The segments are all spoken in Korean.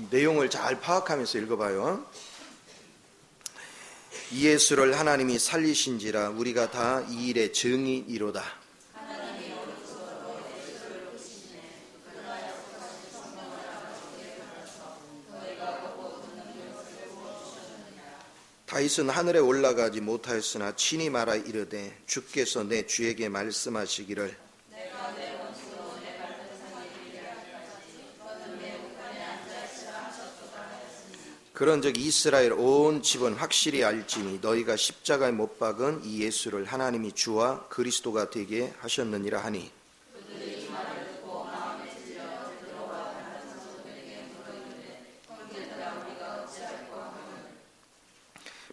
내용을 잘 파악하면서 읽어봐요. 이 예수를 하나님이 살리신지라 우리가 다 이 일의 증인이로다. 다윗은 하늘에 올라가지 못하였으나 친히 말하 이르되 주께서 내 주에게 말씀하시기를 그런즉 이스라엘 온 집은 확실히 알지니 너희가 십자가에 못 박은 이 예수를 하나님이 주와 그리스도가 되게 하셨느니라 하니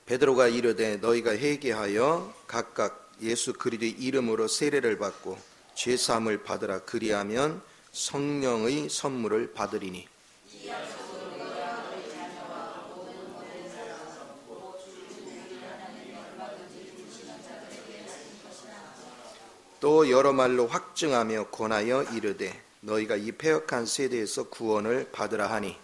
베드로가 이르되 너희가 회개하여 각각 예수 그리스도의 이름으로 세례를 받고 죄 사함을 받으라. 그리하면 성령의 선물을 받으리니 또 여러 말로 확증하며 권하여 이르되 너희가 이 패역한 세대에서 구원을 받으라 하니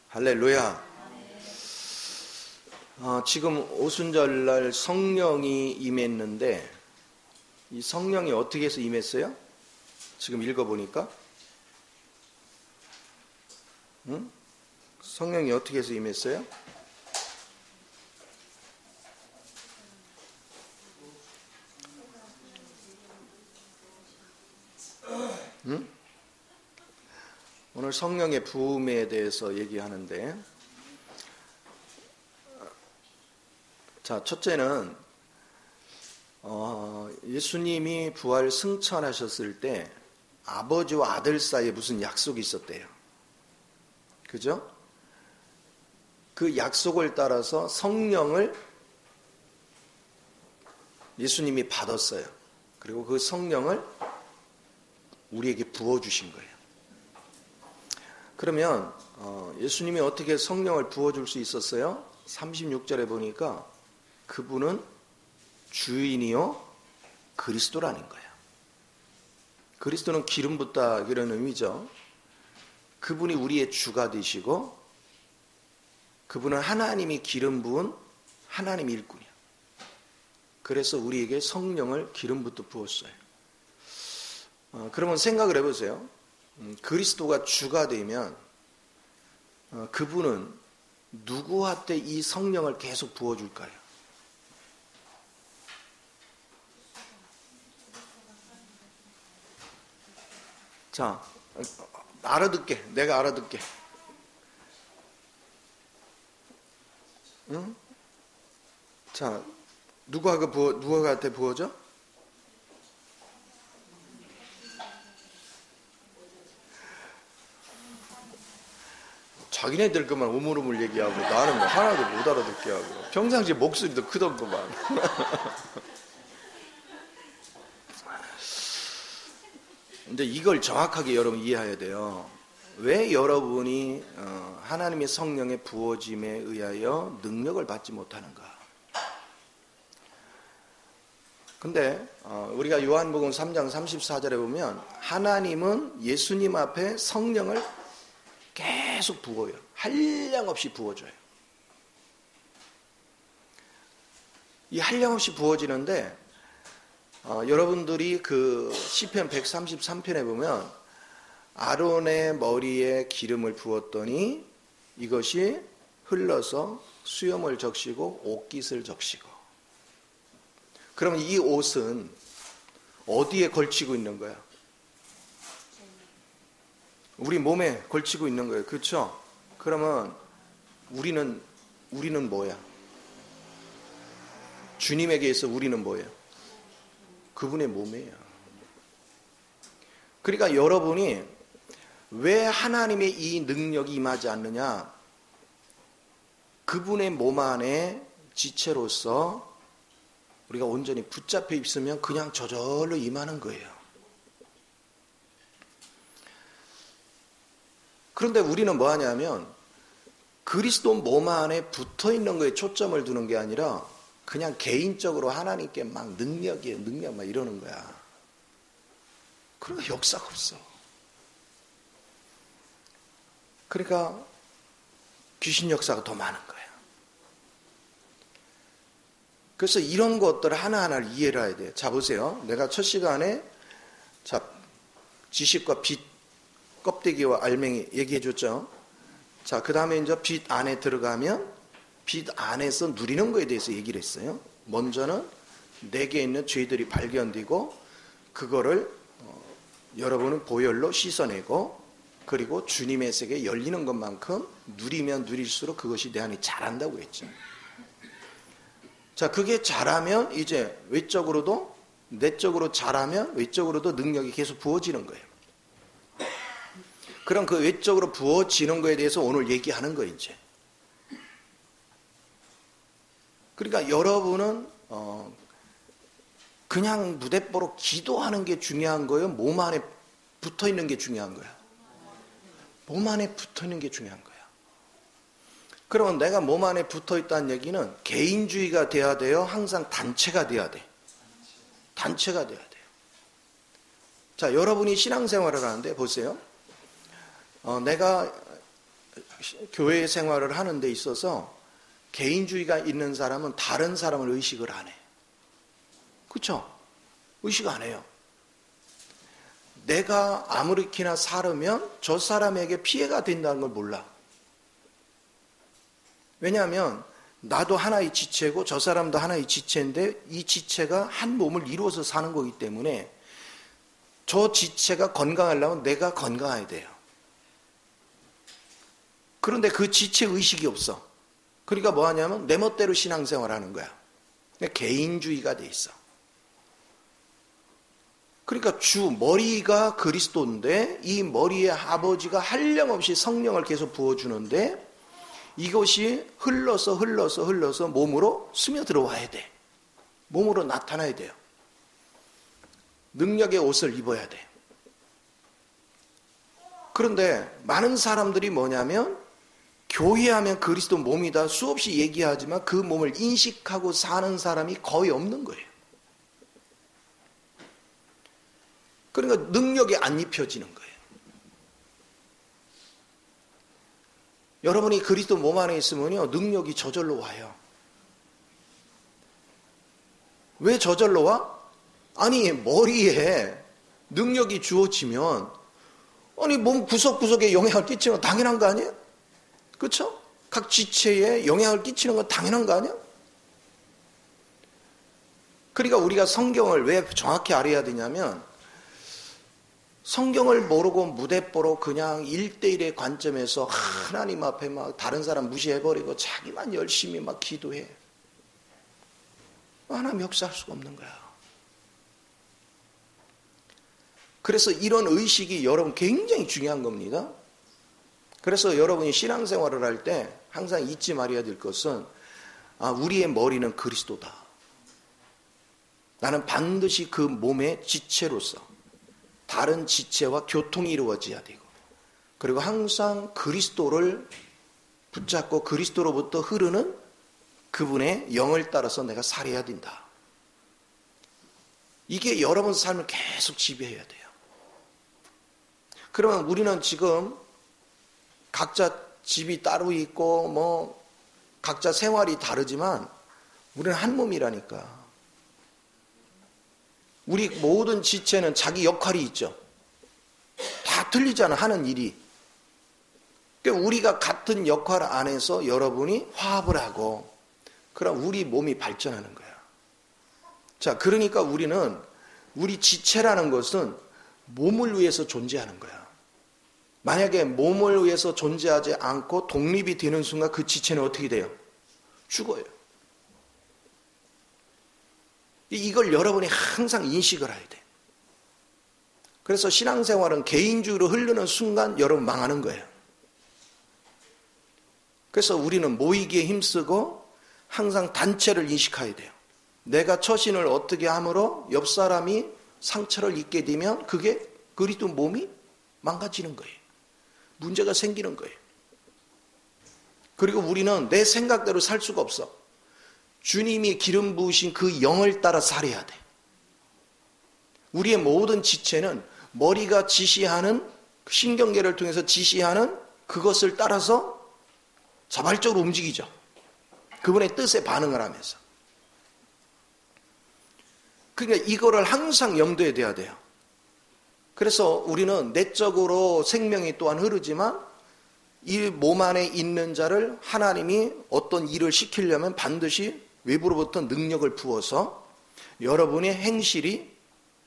할렐루야. 지금 오순절날 성령이 임했는데 이 성령이 어떻게 해서 임했어요? 지금 읽어보니까 성령이 어떻게 해서 임했어요? 오늘 성령의 부음에 대해서 얘기하는데, 자, 첫째는 예수님이 부활 승천하셨을 때 아버지와 아들 사이에 무슨 약속이 있었대요. 그죠? 그 약속을 따라서 성령을 예수님이 받았어요. 그리고 그 성령을 우리에게 부어주신 거예요. 그러면 예수님이 어떻게 성령을 부어줄 수 있었어요? 36절에 보니까 그분은 주인이요 그리스도라는 거예요. 그리스도는 기름 붓다 이런 의미죠. 그분이 우리의 주가 되시고 그분은 하나님이 기름 부은 하나님 일꾼이에요. 그래서 우리에게 성령을 기름 붓듯 부었어요. 그러면 생각을 해보세요. 그리스도가 주가 되면 그분은 누구한테 이 성령을 계속 부어줄까요? 자, 알아듣게. 내가 알아듣게. 응? 자, 누구한테 부어져? 자기네들 그만 우물우물 얘기하고 나는 뭐 하나도 못 알아듣게 하고 평상시에 목소리도 크던구만. 근데 이걸 정확하게 여러분 이해해야 돼요. 왜 여러분이 하나님의 성령의 부어짐에 의하여 능력을 받지 못하는가? 근데 우리가 요한복음 3장 34절에 보면 하나님은 예수님 앞에 성령을 계속 부어요. 한량없이 부어줘요. 이 한량없이 부어지는데 여러분들이 그 시편 133편에 보면 아론의 머리에 기름을 부었더니 이것이 흘러서 수염을 적시고 옷깃을 적시고. 그러면 이 옷은 어디에 걸치고 있는 거야? 우리 몸에 걸치고 있는 거예요. 그렇죠? 그러면 우리는 뭐야? 주님에게서 우리는 뭐예요? 그분의 몸이에요. 그러니까 여러분이 왜 하나님의 이 능력이 임하지 않느냐? 그분의 몸 안에 지체로서 우리가 온전히 붙잡혀 있으면 그냥 저절로 임하는 거예요. 그런데 우리는 뭐 하냐면 그리스도 몸 안에 붙어 있는 거에 초점을 두는 게 아니라 그냥 개인적으로 하나님께 막 능력 막 이러는 거야. 그런 역사가 없어. 그러니까 귀신 역사가 더 많은 거예요. 그래서 이런 것들 하나하나를 이해를 해야 돼요. 자, 보세요. 내가 첫 시간에 지식과 빛, 껍데기와 알맹이 얘기해 줬죠. 자, 그 다음에 이제 빛 안에 들어가면 빛 안에서 누리는 거에 대해서 얘기를 했어요. 먼저는 내게 있는 죄들이 발견되고 그거를 여러분은 보혈로 씻어내고 그리고 주님의 세계에 열리는 것만큼 누리면 누릴수록 그것이 내 안에 자란다고 했죠. 자, 그게 자라면 이제 외적으로도 내적으로 자라면 외적으로도 능력이 계속 부어지는 거예요. 그럼 그 외적으로 부어지는 거에 대해서 오늘 얘기하는 거예요, 이제. 그러니까 여러분은 그냥 무대뽀로 기도하는 게 중요한 거예요? 몸 안에 붙어 있는 게 중요한 거예요? 몸 안에 붙어 있는 게 중요한 거예요. 그러면 내가 몸 안에 붙어 있다는 얘기는 개인주의가 돼야 돼요? 항상 단체가 돼야 돼? 단체가 돼야 돼요. 자, 여러분이 신앙생활을 하는데 보세요. 내가 교회 생활을 하는 데 있어서 개인주의가 있는 사람은 다른 사람을 의식을 안 해. 그렇죠? 의식 안 해요. 내가 아무렇게나 살으면 저 사람에게 피해가 된다는 걸 몰라. 왜냐하면 나도 하나의 지체고 저 사람도 하나의 지체인데 이 지체가 한 몸을 이루어서 사는 거기 때문에 저 지체가 건강하려면 내가 건강해야 돼요. 그런데 그 지체 의식이 없어. 그러니까 뭐 하냐면 내 멋대로 신앙생활 하는 거야. 개인주의가 돼 있어. 그러니까 머리가 그리스도인데 이 머리의 아버지가 한량없이 성령을 계속 부어주는데 이것이 흘러서 몸으로 스며들어와야 돼. 몸으로 나타나야 돼요. 능력의 옷을 입어야 돼. 그런데 많은 사람들이 뭐냐면 교회하면 그리스도 몸이다 수없이 얘기하지만 그 몸을 인식하고 사는 사람이 거의 없는 거예요. 그러니까 능력이 안 입혀지는 거예요. 여러분이 그리스도 몸 안에 있으면요 능력이 저절로 와요. 왜 저절로 와? 아니 머리에 능력이 주어지면 아니 몸 구석구석에 영향을 끼치는 건 당연한 거 아니에요? 그렇죠? 각 지체에 영향을 끼치는 건 당연한 거 아니에요? 그러니까 우리가 성경을 왜 정확히 알아야 되냐면 성경을 모르고 무대뽀로 그냥 1대1의 관점에서 하나님 앞에 막 다른 사람 무시해버리고 자기만 열심히 막 기도해. 하나님 역사할 수가 없는 거야. 그래서 이런 의식이 여러분 굉장히 중요한 겁니다. 그래서 여러분이 신앙생활을 할 때 항상 잊지 말아야 될 것은 우리의 머리는 그리스도다. 나는 반드시 그 몸의 지체로서 다른 지체와 교통이 이루어져야 되고 그리고 항상 그리스도를 붙잡고 그리스도로부터 흐르는 그분의 영을 따라서 내가 살아야 된다. 이게 여러분 삶을 계속 지배해야 돼요. 그러면 우리는 지금 각자 집이 따로 있고 뭐 각자 생활이 다르지만 우리는 한 몸이라니까. 우리 모든 지체는 자기 역할이 있죠. 다 틀리잖아 하는 일이. 그러니까 우리가 같은 역할 안에서 여러분이 화합을 하고 그럼 우리 몸이 발전하는 거야. 자, 그러니까 우리 지체라는 것은 몸을 위해서 존재하는 거야. 만약에 몸을 위해서 존재하지 않고 독립이 되는 순간 그 지체는 어떻게 돼요? 죽어요. 이걸 여러분이 항상 인식을 해야 돼. 그래서 신앙생활은 개인주의로 흐르는 순간 여러분 망하는 거예요. 그래서 우리는 모이기에 힘쓰고 항상 단체를 인식해야 돼요. 내가 처신을 어떻게 함으로 옆 사람이 상처를 입게 되면 그게 그리스도 몸이 망가지는 거예요. 문제가 생기는 거예요. 그리고 우리는 내 생각대로 살 수가 없어. 주님이 기름 부으신 그 영을 따라 살아야 돼. 우리의 모든 지체는 머리가 지시하는, 신경계를 통해서 지시하는 그것을 따라서 자발적으로 움직이죠. 그분의 뜻에 반응을 하면서. 그러니까 이거를 항상 염두에 둬야 돼요. 그래서 우리는 내적으로 생명이 또한 흐르지만 이 몸 안에 있는 자를 하나님이 어떤 일을 시키려면 반드시 외부로부터 능력을 부어서 여러분의 행실이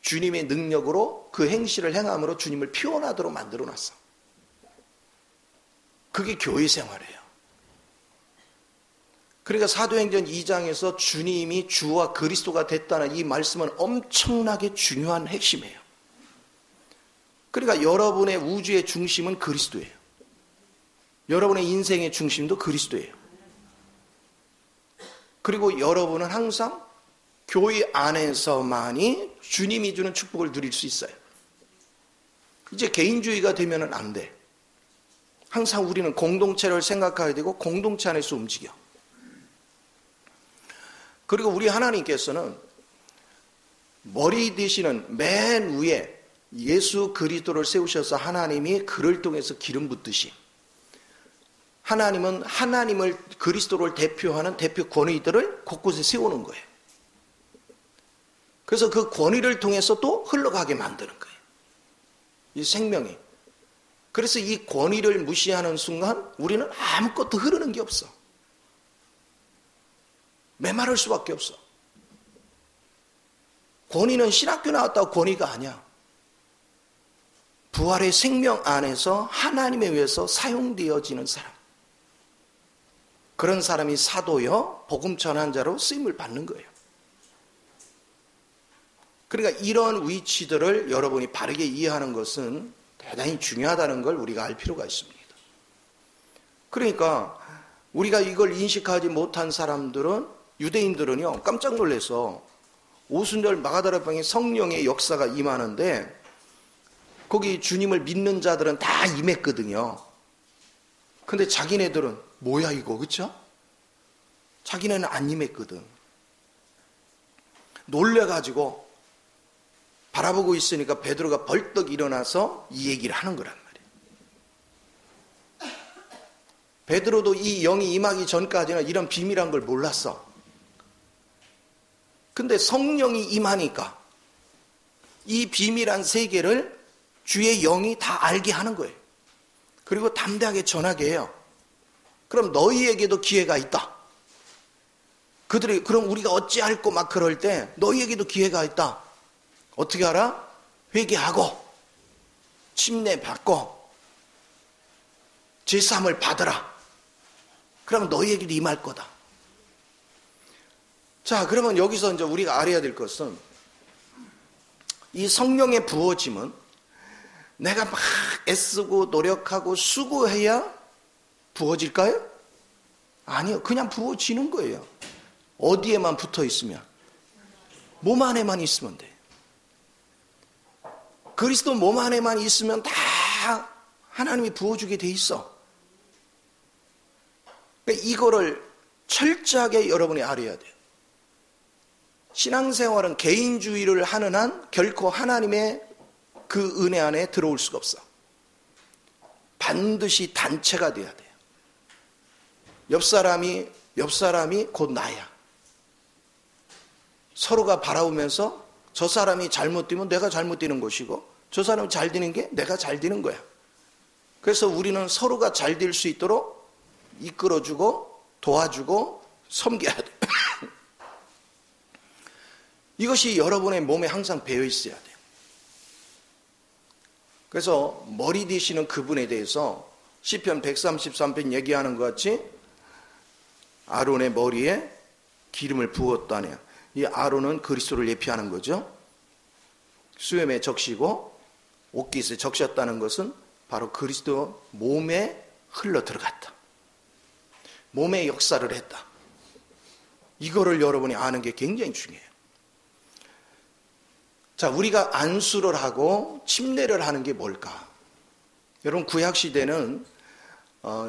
주님의 능력으로 그 행실을 행함으로 주님을 표현하도록 만들어 놨어. 그게 교회 생활이에요. 그러니까 사도행전 2장에서 주님이 주와 그리스도가 됐다는 이 말씀은 엄청나게 중요한 핵심이에요. 그러니까 여러분의 우주의 중심은 그리스도예요. 여러분의 인생의 중심도 그리스도예요. 그리고 여러분은 항상 교회 안에서만이 주님이 주는 축복을 누릴 수 있어요. 이제 개인주의가 되면은 안 돼. 항상 우리는 공동체를 생각해야 되고 공동체 안에서 움직여. 그리고 우리 하나님께서는 머리 되시는 맨 위에 예수 그리스도를 세우셔서 하나님이 그를 통해서 기름 붓듯이 하나님은 하나님을 그리스도를 대표하는 대표 권위들을 곳곳에 세우는 거예요. 그래서 그 권위를 통해서 또 흘러가게 만드는 거예요. 이 생명이. 그래서 이 권위를 무시하는 순간 우리는 아무것도 흐르는 게 없어. 메마를 수밖에 없어. 권위는 신학교 나왔다고 권위가 아니야. 부활의 생명 안에서 하나님에 의해서 사용되어지는 사람. 그런 사람이 사도여 복음 전한 자로 쓰임을 받는 거예요. 그러니까 이런 위치들을 여러분이 바르게 이해하는 것은 대단히 중요하다는 걸 우리가 알 필요가 있습니다. 그러니까 우리가 이걸 인식하지 못한 사람들은, 유대인들은요 깜짝 놀라서 오순절 마가다라방에 성령의 역사가 임하는데 거기 주님을 믿는 자들은 다 임했거든요. 근데 자기네들은 뭐야 이거, 그쵸? 자기네는 안 임했거든. 놀래가지고 바라보고 있으니까 베드로가 벌떡 일어나서 이 얘기를 하는 거란 말이에요. 베드로도 이 영이 임하기 전까지는 이런 비밀한 걸 몰랐어. 근데 성령이 임하니까 이 비밀한 세계를 주의 영이 다 알게 하는 거예요. 그리고 담대하게 전하게 해요. 그럼 너희에게도 기회가 있다. 그들이 그럼 우리가 어찌할꼬 막 그럴 때 너희에게도 기회가 있다. 어떻게 알아? 회개하고 침례 받고 제사함을 받으라. 그럼 너희에게도 임할 거다. 자, 그러면 여기서 이제 우리가 알아야 될 것은 이 성령의 부어짐은 내가 막 애쓰고 노력하고 수고해야 부어질까요? 아니요. 그냥 부어지는 거예요. 어디에만 붙어 있으면. 몸 안에만 있으면 돼요. 그리스도 몸 안에만 있으면 다 하나님이 부어주게 돼 있어. 그러니까 이거를 철저하게 여러분이 알아야 돼요. 신앙생활은 개인주의를 하는 한 결코 하나님의 그 은혜 안에 들어올 수가 없어. 반드시 단체가 돼야 돼요. 옆 사람이 곧 나야. 서로가 바라보면서 저 사람이 잘못되면 내가 잘못되는 것이고 저 사람이 잘 되는 게 내가 잘 되는 거야. 그래서 우리는 서로가 잘 될 수 있도록 이끌어주고 도와주고 섬겨야 돼. 이것이 여러분의 몸에 항상 배어 있어야 돼요. 그래서 머리 되시는 그분에 대해서 시편 133편 얘기하는 것 같이 아론의 머리에 기름을 부었다네요. 이 아론은 그리스도를 예표하는 거죠. 수염에 적시고 옷깃에 적셨다는 것은 바로 그리스도 몸에 흘러 들어갔다. 몸의 역사를 했다. 이거를 여러분이 아는 게 굉장히 중요해요. 자, 우리가 안수를 하고 침례를 하는 게 뭘까? 여러분 구약시대는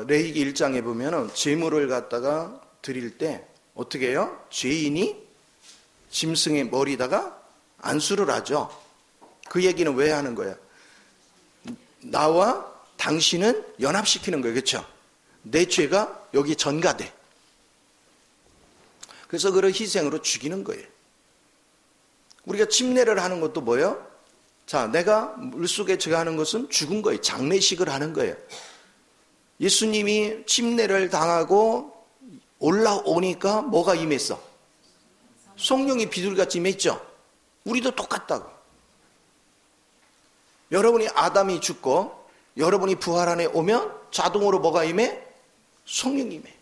레위기 1장에 보면은 제물을 갖다가 드릴 때 어떻게 해요? 죄인이 짐승의 머리다가 안수를 하죠. 그 얘기는 왜 하는 거야? 나와 당신은 연합시키는 거예요. 그렇죠? 내 죄가 여기 전가돼. 그래서 그를 희생으로 죽이는 거예요. 우리가 침례를 하는 것도 뭐예요? 자, 내가 물속에 들어가는 것은 죽은 거예요. 장례식을 하는 거예요. 예수님이 침례를 당하고 올라오니까 뭐가 임했어? 성령이 비둘기같이 임했죠? 우리도 똑같다고. 여러분이 아담이 죽고 여러분이 부활 안에 오면 자동으로 뭐가 임해? 성령이 임해.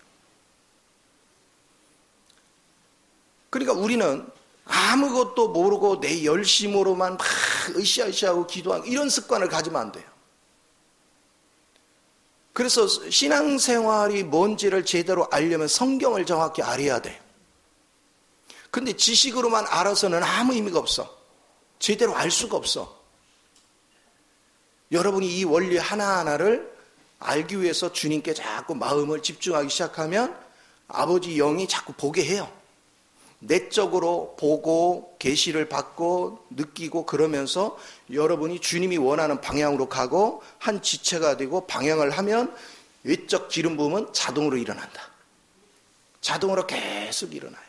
그러니까 우리는 아무것도 모르고 내 열심으로만 막 으쌰으쌰하고 기도하고 이런 습관을 가지면 안 돼요. 그래서 신앙생활이 뭔지를 제대로 알려면 성경을 정확히 알아야 돼요. 근데 지식으로만 알아서는 아무 의미가 없어. 제대로 알 수가 없어. 여러분이 이 원리 하나하나를 알기 위해서 주님께 자꾸 마음을 집중하기 시작하면 아버지 영이 자꾸 보게 해요. 내적으로 보고 계시를 받고 느끼고 그러면서 여러분이 주님이 원하는 방향으로 가고 한 지체가 되고 방향을 하면 외적 기름 부음은 자동으로 일어난다. 자동으로 계속 일어나요.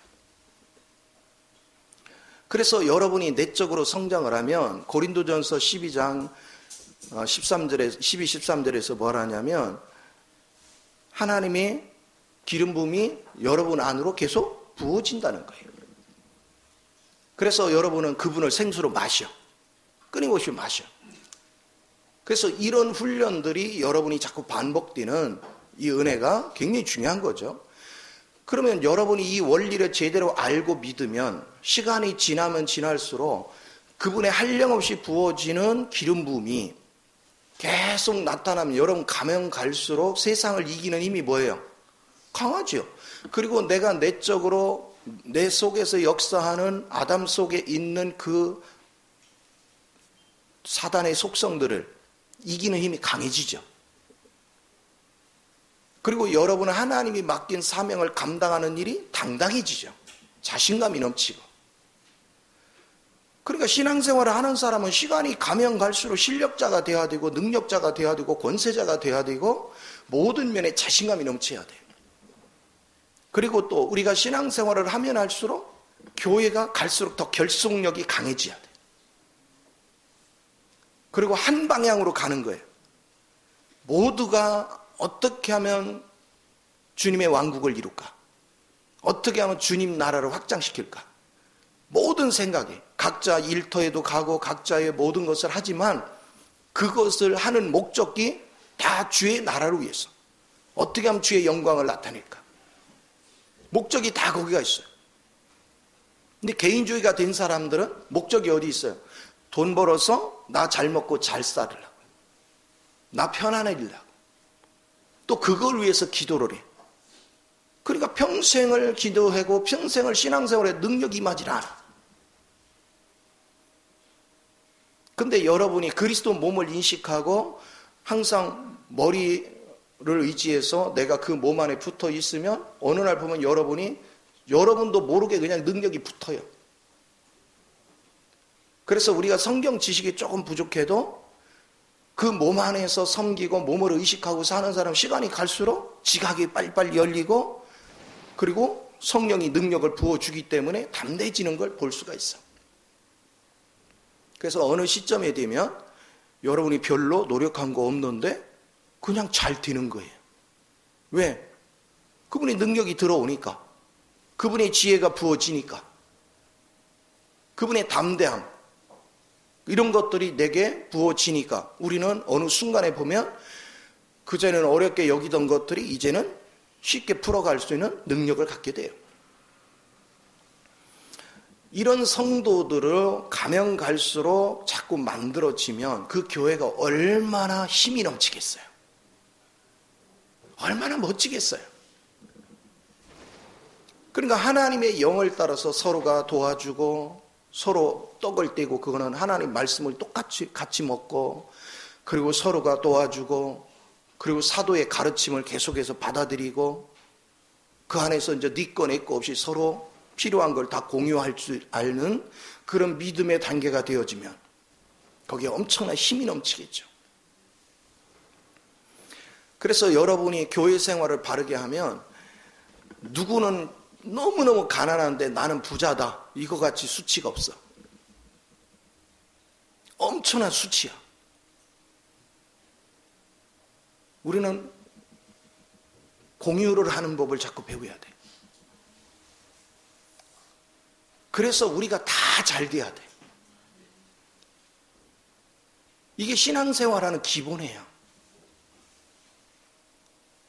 그래서 여러분이 내적으로 성장을 하면 고린도전서 12장 13절에서 뭘 하냐면 하나님의 기름 부음이 여러분 안으로 계속 부어진다는 거예요. 그래서 여러분은 그분을 생수로 마셔. 끊임없이 마셔. 그래서 이런 훈련들이 여러분이 자꾸 반복되는 이 은혜가 굉장히 중요한 거죠. 그러면 여러분이 이 원리를 제대로 알고 믿으면 시간이 지나면 지날수록 그분의 한량없이 부어지는 기름 부음이 계속 나타나면 여러분 가면 갈수록 세상을 이기는 힘이 뭐예요? 강하죠. 그리고 내가 내적으로 내 속에서 역사하는 아담 속에 있는 그 사단의 속성들을 이기는 힘이 강해지죠. 그리고 여러분은 하나님이 맡긴 사명을 감당하는 일이 당당해지죠. 자신감이 넘치고. 그러니까 신앙생활을 하는 사람은 시간이 가면 갈수록 실력자가 돼야 되고 능력자가 돼야 되고 권세자가 돼야 되고 모든 면에 자신감이 넘쳐야 돼요. 그리고 또 우리가 신앙생활을 하면 할수록 교회가 갈수록 더 결속력이 강해져야 돼요. 그리고 한 방향으로 가는 거예요. 모두가 어떻게 하면 주님의 왕국을 이룰까? 어떻게 하면 주님 나라를 확장시킬까? 모든 생각이 각자 일터에도 가고 각자의 모든 것을 하지만 그것을 하는 목적이 다 주의 나라를 위해서 어떻게 하면 주의 영광을 나타낼까? 목적이 다 거기가 있어요. 근데 개인주의가 된 사람들은 목적이 어디 있어요? 돈 벌어서 나 잘 먹고 잘 살으려고. 나 편안해지려고. 또 그걸 위해서 기도를 해. 그러니까 평생을 기도하고 평생을 신앙생활에 능력이 임하지 않아. 근데 여러분이 그리스도 몸을 인식하고 항상 머리를 의지해서 내가 그 몸 안에 붙어 있으면 어느 날 보면 여러분도 모르게 그냥 능력이 붙어요. 그래서 우리가 성경 지식이 조금 부족해도 그 몸 안에서 섬기고 몸을 의식하고 사는 사람 시간이 갈수록 지각이 빨리빨리 열리고 그리고 성령이 능력을 부어주기 때문에 담대해지는 걸 볼 수가 있어. 그래서 어느 시점에 되면 여러분이 별로 노력한 거 없는데 그냥 잘 되는 거예요. 왜? 그분의 능력이 들어오니까. 그분의 지혜가 부어지니까. 그분의 담대함. 이런 것들이 내게 부어지니까 우리는 어느 순간에 보면 그전에는 어렵게 여기던 것들이 이제는 쉽게 풀어갈 수 있는 능력을 갖게 돼요. 이런 성도들을 가면 갈수록 자꾸 만들어지면 그 교회가 얼마나 힘이 넘치겠어요. 얼마나 멋지겠어요. 그러니까 하나님의 영을 따라서 서로가 도와주고 서로 떡을 떼고 그거는 하나님 말씀을 똑같이 같이 먹고 그리고 서로가 도와주고 그리고 사도의 가르침을 계속해서 받아들이고 그 안에서 이제 네 거 내 거 없이 서로 필요한 걸 다 공유할 줄 아는 그런 믿음의 단계가 되어지면 거기에 엄청난 힘이 넘치겠죠. 그래서 여러분이 교회 생활을 바르게 하면 누구는 너무너무 가난한데 나는 부자다, 이거 같이 수치가 없어. 엄청난 수치야. 우리는 공유를 하는 법을 자꾸 배워야 돼. 그래서 우리가 다 잘 돼야 돼. 이게 신앙생활하는 기본이에요.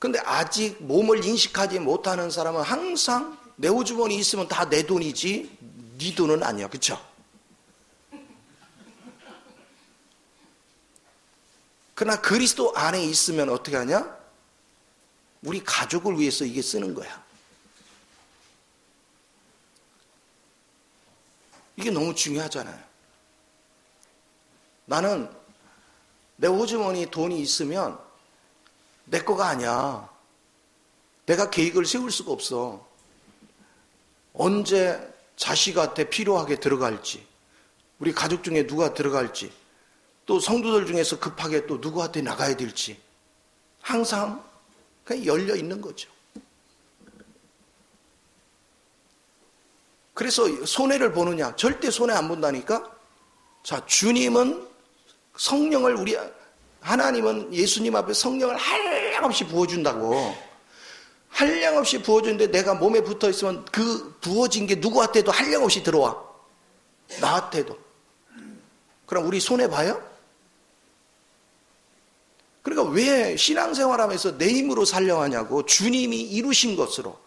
근데 아직 몸을 인식하지 못하는 사람은 항상 내 호주머니 있으면 다 내 돈이지 네 돈은 아니야. 그렇죠? 그러나 그리스도 안에 있으면 어떻게 하냐? 우리 가족을 위해서 이게 쓰는 거야. 이게 너무 중요하잖아요. 나는 내 호주머니 돈이 있으면 내 거가 아니야. 내가 계획을 세울 수가 없어. 언제 자식한테 필요하게 들어갈지, 우리 가족 중에 누가 들어갈지, 또 성도들 중에서 급하게 또 누구한테 나가야 될지 항상 그냥 열려 있는 거죠. 그래서 손해를 보느냐? 절대 손해 안 본다니까. 자, 주님은 성령을 하나님은 예수님 앞에 성령을 한량없이 부어준다고. 한량없이 부어주는데 내가 몸에 붙어 있으면 그 부어진 게 누구한테도 한량없이 들어와. 나한테도. 그럼 우리 손해봐요? 그러니까 왜 신앙생활하면서 내 힘으로 살려 하냐고. 주님이 이루신 것으로,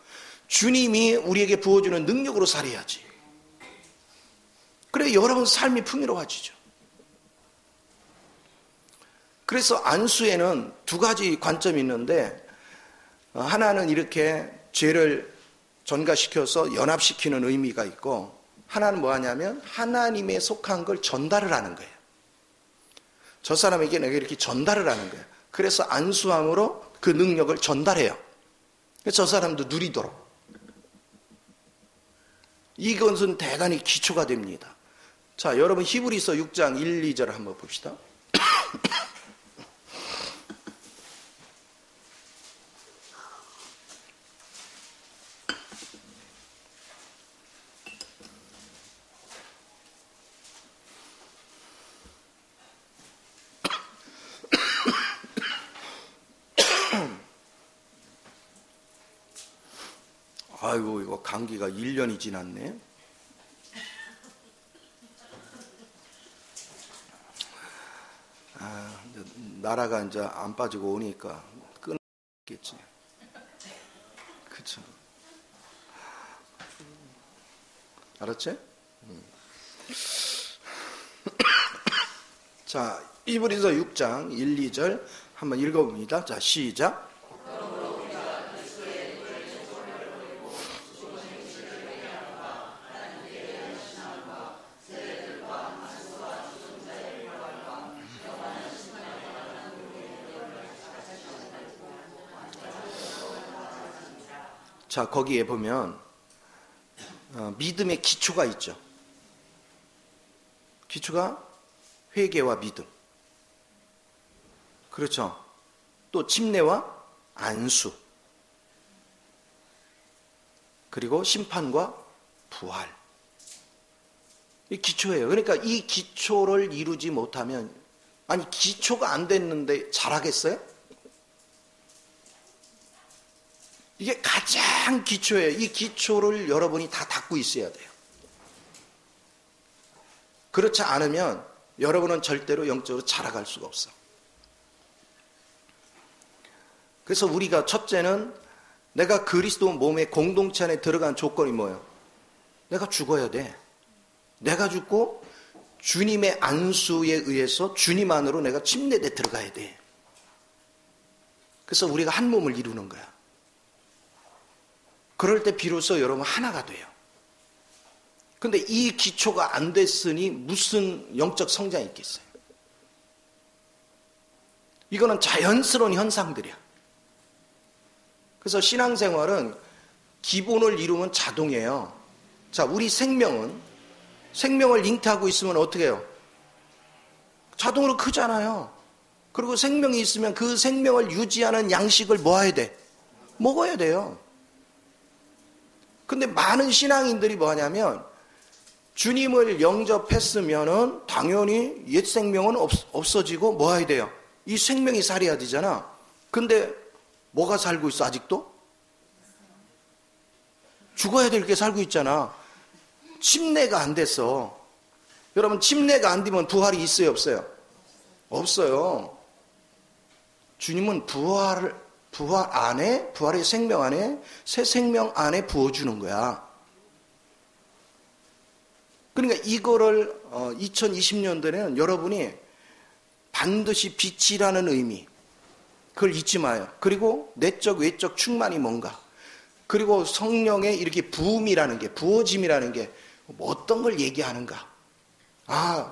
주님이 우리에게 부어주는 능력으로 살아야지. 그래 여러분 삶이 풍요로워지죠. 그래서 안수에는 두 가지 관점이 있는데, 하나는 이렇게 죄를 전가시켜서 연합시키는 의미가 있고, 하나는 뭐하냐면 하나님에 속한 걸 전달을 하는 거예요. 저 사람에게 내가 이렇게 전달을 하는 거예요. 그래서 안수함으로 그 능력을 전달해요. 그래서 저 사람도 누리도록. 이것은 대단히 기초가 됩니다. 자, 여러분 히브리서 6장 1, 2절 한번 봅시다. 아이고, 이거 감기가 1년이 지났네. 나라가 이제 안 빠지고 오니까 끊겠지. 그쵸? 알았지? 자, 히브리서 6장 1, 2절 한번 읽어봅니다. 자, 시작. 자, 거기에 보면 믿음의 기초가 있죠. 기초가 회개와 믿음. 그렇죠. 또 침례와 안수. 그리고 심판과 부활. 이 기초예요. 그러니까 이 기초를 이루지 못하면, 아니 기초가 안 됐는데 잘하겠어요? 이게 가장 기초예요. 이 기초를 여러분이 다 닦고 있어야 돼요. 그렇지 않으면 여러분은 절대로 영적으로 자라갈 수가 없어. 그래서 우리가 첫째는 내가 그리스도 몸의 공동체 안에 들어간 조건이 뭐예요? 내가 죽어야 돼. 내가 죽고 주님의 안수에 의해서 주님 안으로 내가 침례에 들어가야 돼. 그래서 우리가 한 몸을 이루는 거야. 그럴 때 비로소 여러분 하나가 돼요. 근데 이 기초가 안 됐으니 무슨 영적 성장이 있겠어요? 이거는 자연스러운 현상들이야. 그래서 신앙생활은 기본을 이루면 자동이에요. 자, 우리 생명을 잉태하고 있으면 어떻게 해요? 자동으로 크잖아요. 그리고 생명이 있으면 그 생명을 유지하는 양식을 뭐 해야 돼? 먹어야 돼요. 근데 많은 신앙인들이 뭐 하냐면 주님을 영접했으면은 당연히 옛 생명은 없어지고 뭐 해야 돼요? 이 생명이 살아야 되잖아. 근데 뭐가 살고 있어 아직도? 죽어야 될 게 살고 있잖아. 침례가 안 됐어. 여러분 침례가 안 되면 부활이 있어요 없어요? 없어요. 주님은 부활의 생명 안에 새 생명 안에 부어주는 거야. 그러니까 이거를 2020년도에는 여러분이 반드시 빛이라는 의미 그걸 잊지 마요. 그리고 내적 외적 충만이 뭔가 그리고 성령의 이렇게 부음이라는 게 부어짐이라는 게 어떤 걸 얘기하는가.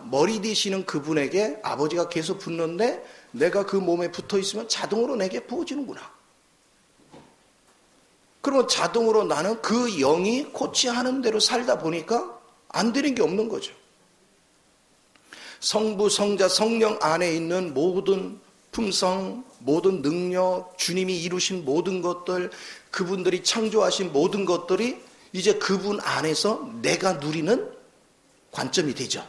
머리 되시는 그분에게 아버지가 계속 붓는데 내가 그 몸에 붙어 있으면 자동으로 내게 부어지는구나. 그러면 자동으로 나는 그 영이 코치하는 대로 살다 보니까 안 되는 게 없는 거죠. 성부, 성자, 성령 안에 있는 모든 품성, 모든 능력, 주님이 이루신 모든 것들, 그분들이 창조하신 모든 것들이 이제 그분 안에서 내가 누리는 관점이 되죠.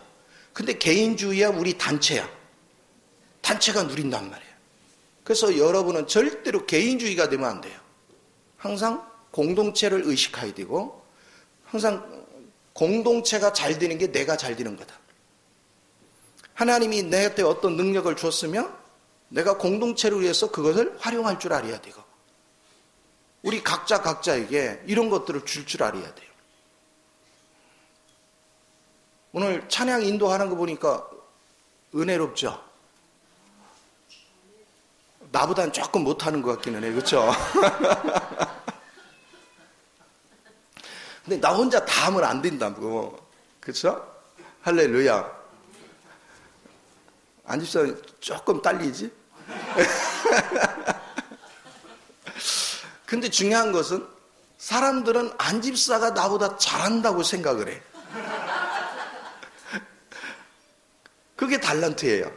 근데 개인주의야 우리 단체야. 단체가 누린단 말이에요. 그래서 여러분은 절대로 개인주의가 되면 안 돼요. 항상 공동체를 의식해야 되고 항상 공동체가 잘 되는 게 내가 잘 되는 거다. 하나님이 내한테 어떤 능력을 줬으면 내가 공동체를 위해서 그것을 활용할 줄 알아야 되고 우리 각자에게 이런 것들을 줄 알아야 돼요. 오늘 찬양 인도하는 거 보니까 은혜롭죠? 나보다는 조금 못하는 것 같기는 해요. 그렇죠? 근데 나 혼자 다 하면 안 된다고. 그렇죠? 할렐루야. 안집사 조금 딸리지? 근데 중요한 것은 사람들은 안집사가 나보다 잘한다고 생각을 해. 그게 달란트예요.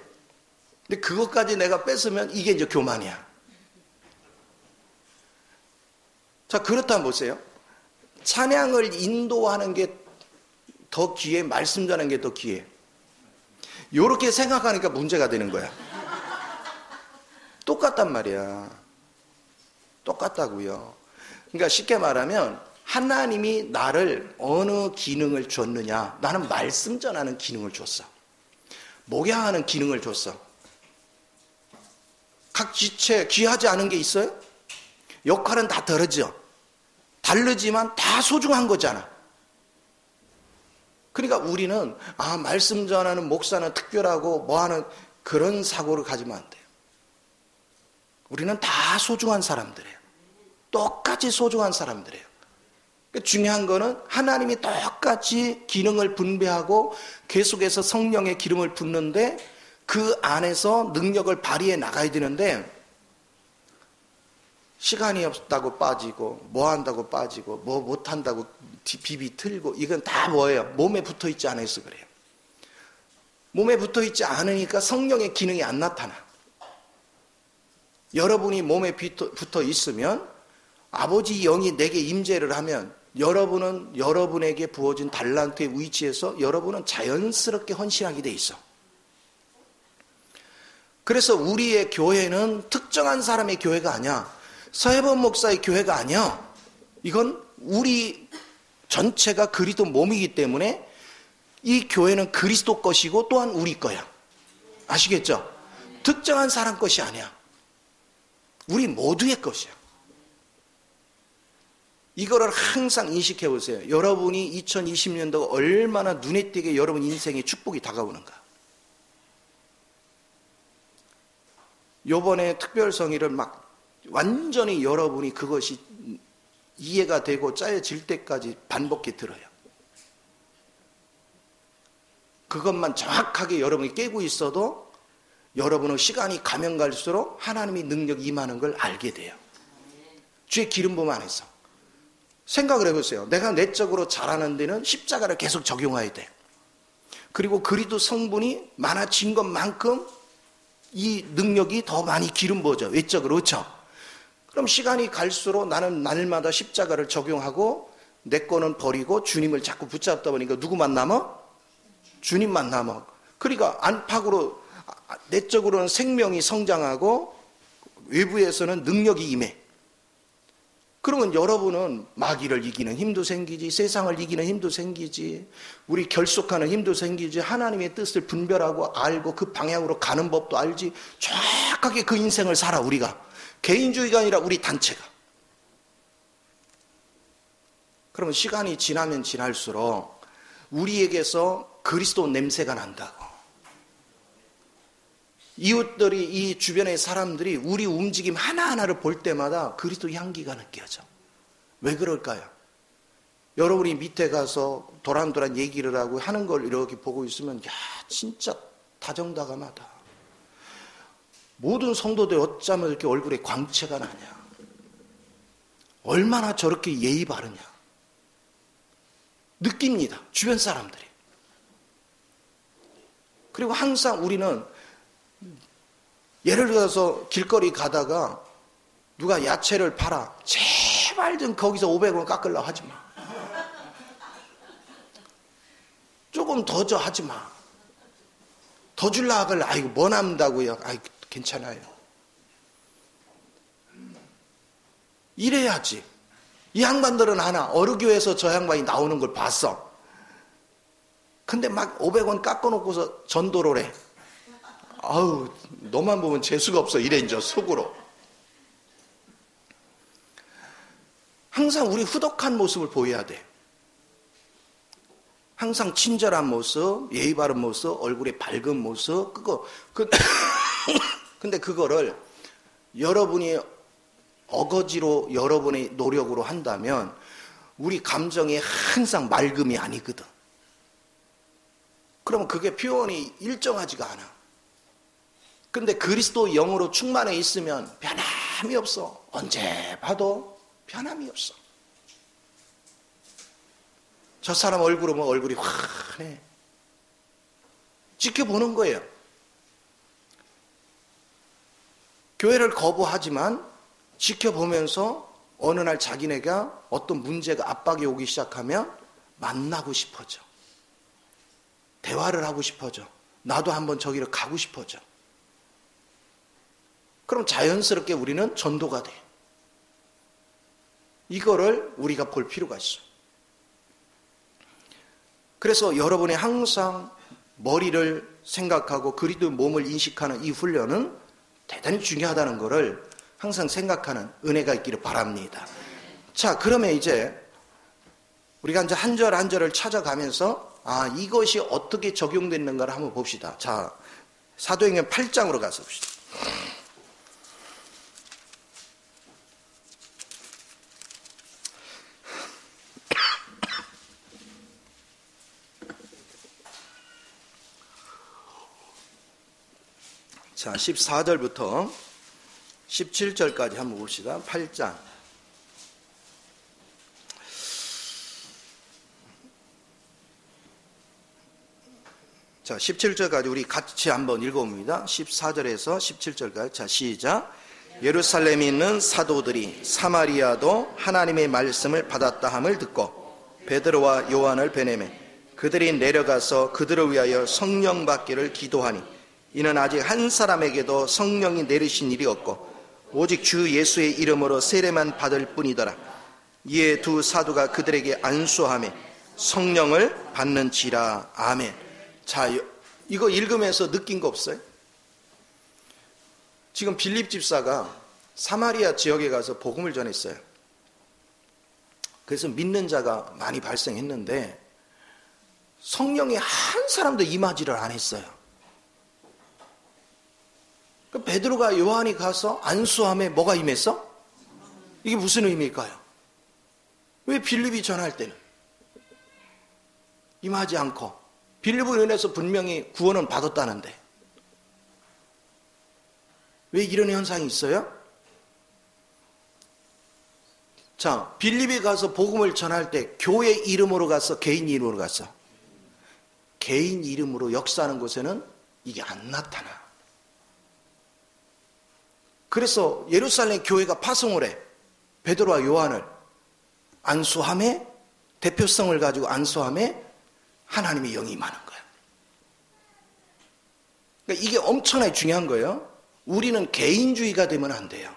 근데 그것까지 내가 뺏으면 이게 이제 교만이야. 자, 그렇다면 보세요. 찬양을 인도하는 게 더 귀해, 말씀 전하는 게 더 귀해. 요렇게 생각하니까 문제가 되는 거야. 똑같단 말이야. 똑같다고요. 그러니까 쉽게 말하면 하나님이 나를 어느 기능을 줬느냐. 나는 말씀 전하는 기능을 줬어. 목양하는 기능을 줬어. 각 지체 귀하지 않은 게 있어요? 역할은 다 다르죠. 다르지만 다 소중한 거잖아. 그러니까 우리는 말씀 전하는 목사는 특별하고 뭐하는 그런 사고를 가지면 안 돼요. 우리는 다 소중한 사람들이에요. 똑같이 소중한 사람들이에요. 중요한 거는 하나님이 똑같이 기능을 분배하고 계속해서 성령의 기름을 붓는데 그 안에서 능력을 발휘해 나가야 되는데 시간이 없다고 빠지고 뭐 한다고 빠지고 뭐 못한다고 비비 틀고 이건 다 뭐예요? 몸에 붙어있지 않아서 그래요. 몸에 붙어있지 않으니까 성령의 기능이 안 나타나. 여러분이 몸에 붙어 있으면 아버지 영이 내게 임재를 하면 여러분은 여러분에게 부어진 달란트의 위치에서 여러분은 자연스럽게 헌신하게 돼 있어. 그래서 우리의 교회는 특정한 사람의 교회가 아니야. 서해범 목사의 교회가 아니야. 이건 우리 전체가 그리스도 몸이기 때문에 이 교회는 그리스도 것이고 또한 우리 거야. 아시겠죠? 특정한 사람 것이 아니야. 우리 모두의 것이야. 이거를 항상 인식해 보세요. 여러분이 2020년도가 얼마나 눈에 띄게 여러분 인생에 축복이 다가오는가. 요번에 특별성의를 막 완전히 여러분이 그것이 이해가 되고 짜여질 때까지 반복해 들어요. 그것만 정확하게 여러분이 깨고 있어도 여러분은 시간이 가면 갈수록 하나님의 능력이 임하는 걸 알게 돼요. 주의 기름 부음 안에서. 생각을 해보세요. 내가 내적으로 잘하는 데는 십자가를 계속 적용해야 돼. 그리고 그리스도 성분이 많아진 것만큼 이 능력이 더 많이 기름 부어져. 외적으로. 그렇죠? 그럼 시간이 갈수록 나는 날마다 십자가를 적용하고 내 거는 버리고 주님을 자꾸 붙잡다 보니까 누구만 남아? 주님만 남아. 그러니까 안팎으로 내적으로는 생명이 성장하고 외부에서는 능력이 임해. 그러면 여러분은 마귀를 이기는 힘도 생기지, 세상을 이기는 힘도 생기지, 우리 결속하는 힘도 생기지, 하나님의 뜻을 분별하고 알고 그 방향으로 가는 법도 알지. 정확하게 그 인생을 살아. 우리가 개인주의가 아니라 우리 단체가. 그러면 시간이 지나면 지날수록 우리에게서 그리스도 냄새가 난다고. 이웃들이, 이 주변의 사람들이 우리 움직임 하나하나를 볼 때마다 그리스도 향기가 느껴져. 왜 그럴까요? 여러분이 밑에 가서 도란도란 얘기를 하고 하는 걸 이렇게 보고 있으면 야, 진짜 다정다감하다. 모든 성도들 어쩌면 이렇게 얼굴에 광채가 나냐. 얼마나 저렇게 예의 바르냐. 느낍니다. 주변 사람들이. 그리고 항상 우리는 예를 들어서 길거리 가다가 누가 야채를 팔아. 제발 좀 거기서 500원 깎으려고 하지 마. 조금 더 줘 하지 마. 더 줄라 하길래 아이고 뭐 남다고요. 아이고 괜찮아요. 이래야지. 이 양반들은 하나 어르교에서 저 양반이 나오는 걸 봤어. 근데 막 500원 깎아놓고서 전도를 해. 아우 너만 보면 재수가 없어. 이래 이제 속으로. 항상 우리 후덕한 모습을 보여야 돼. 항상 친절한 모습, 예의 바른 모습, 얼굴에 밝은 모습. 근데 그거를 여러분이 어거지로 여러분의 노력으로 한다면 우리 감정이 항상 맑음이 아니거든. 그러면 그게 표현이 일정하지가 않아. 근데 그리스도 영으로 충만해 있으면 변함이 없어. 언제 봐도 변함이 없어. 저 사람 얼굴 보면 얼굴이 환해. 지켜보는 거예요. 교회를 거부하지만 지켜보면서 어느 날 자기네가 어떤 문제가 압박이 오기 시작하면 만나고 싶어져. 대화를 하고 싶어져. 나도 한번 저기를 가고 싶어져. 그럼 자연스럽게 우리는 전도가 돼. 이거를 우리가 볼 필요가 있어. 그래서 여러분이 항상 머리를 생각하고 그리스도의 몸을 인식하는 이 훈련은 대단히 중요하다는 것을 항상 생각하는 은혜가 있기를 바랍니다. 자, 그러면 이제 우리가 이제 한 절 한 절을 찾아가면서 이것이 어떻게 적용됐는가를 한번 봅시다. 자, 사도행전 8장으로 가서 봅시다. 자, 14절부터 17절까지 한번 봅시다. 8장. 자, 17절까지 우리 같이 한번 읽어봅니다. 14절에서 17절까지. 자, 시작. 예루살렘에 있는 사도들이 사마리아도 하나님의 말씀을 받았다 함을 듣고 베드로와 요한을 베내매 그들이 내려가서 그들을 위하여 성령 받기를 기도하니 이는 아직 한 사람에게도 성령이 내리신 일이 없고 오직 주 예수의 이름으로 세례만 받을 뿐이더라. 이에 두 사도가 그들에게 안수하며 성령을 받는지라. 아멘. 자, 이거 읽으면서 느낀 거 없어요? 지금 빌립 집사가 사마리아 지역에 가서 복음을 전했어요. 그래서 믿는 자가 많이 발생했는데 성령이 한 사람도 임하지를 안 했어요. 베드로가 요한이 가서 안수함에 뭐가 임했어? 이게 무슨 의미일까요? 왜 빌립이 전할 때는 임하지 않고 빌립을 인해서 분명히 구원은 받았다는데 왜 이런 현상이 있어요? 자, 빌립이 가서 복음을 전할 때 교회 이름으로 갔어? 개인 이름으로 갔어? 개인 이름으로 역사하는 곳에는 이게 안 나타나. 그래서 예루살렘 교회가 파송을 해. 베드로와 요한을 안수함에, 대표성을 가지고 안수함에 하나님의 영이 임하는 거예요. 그러니까 이게 엄청나게 중요한 거예요. 우리는 개인주의가 되면 안 돼요.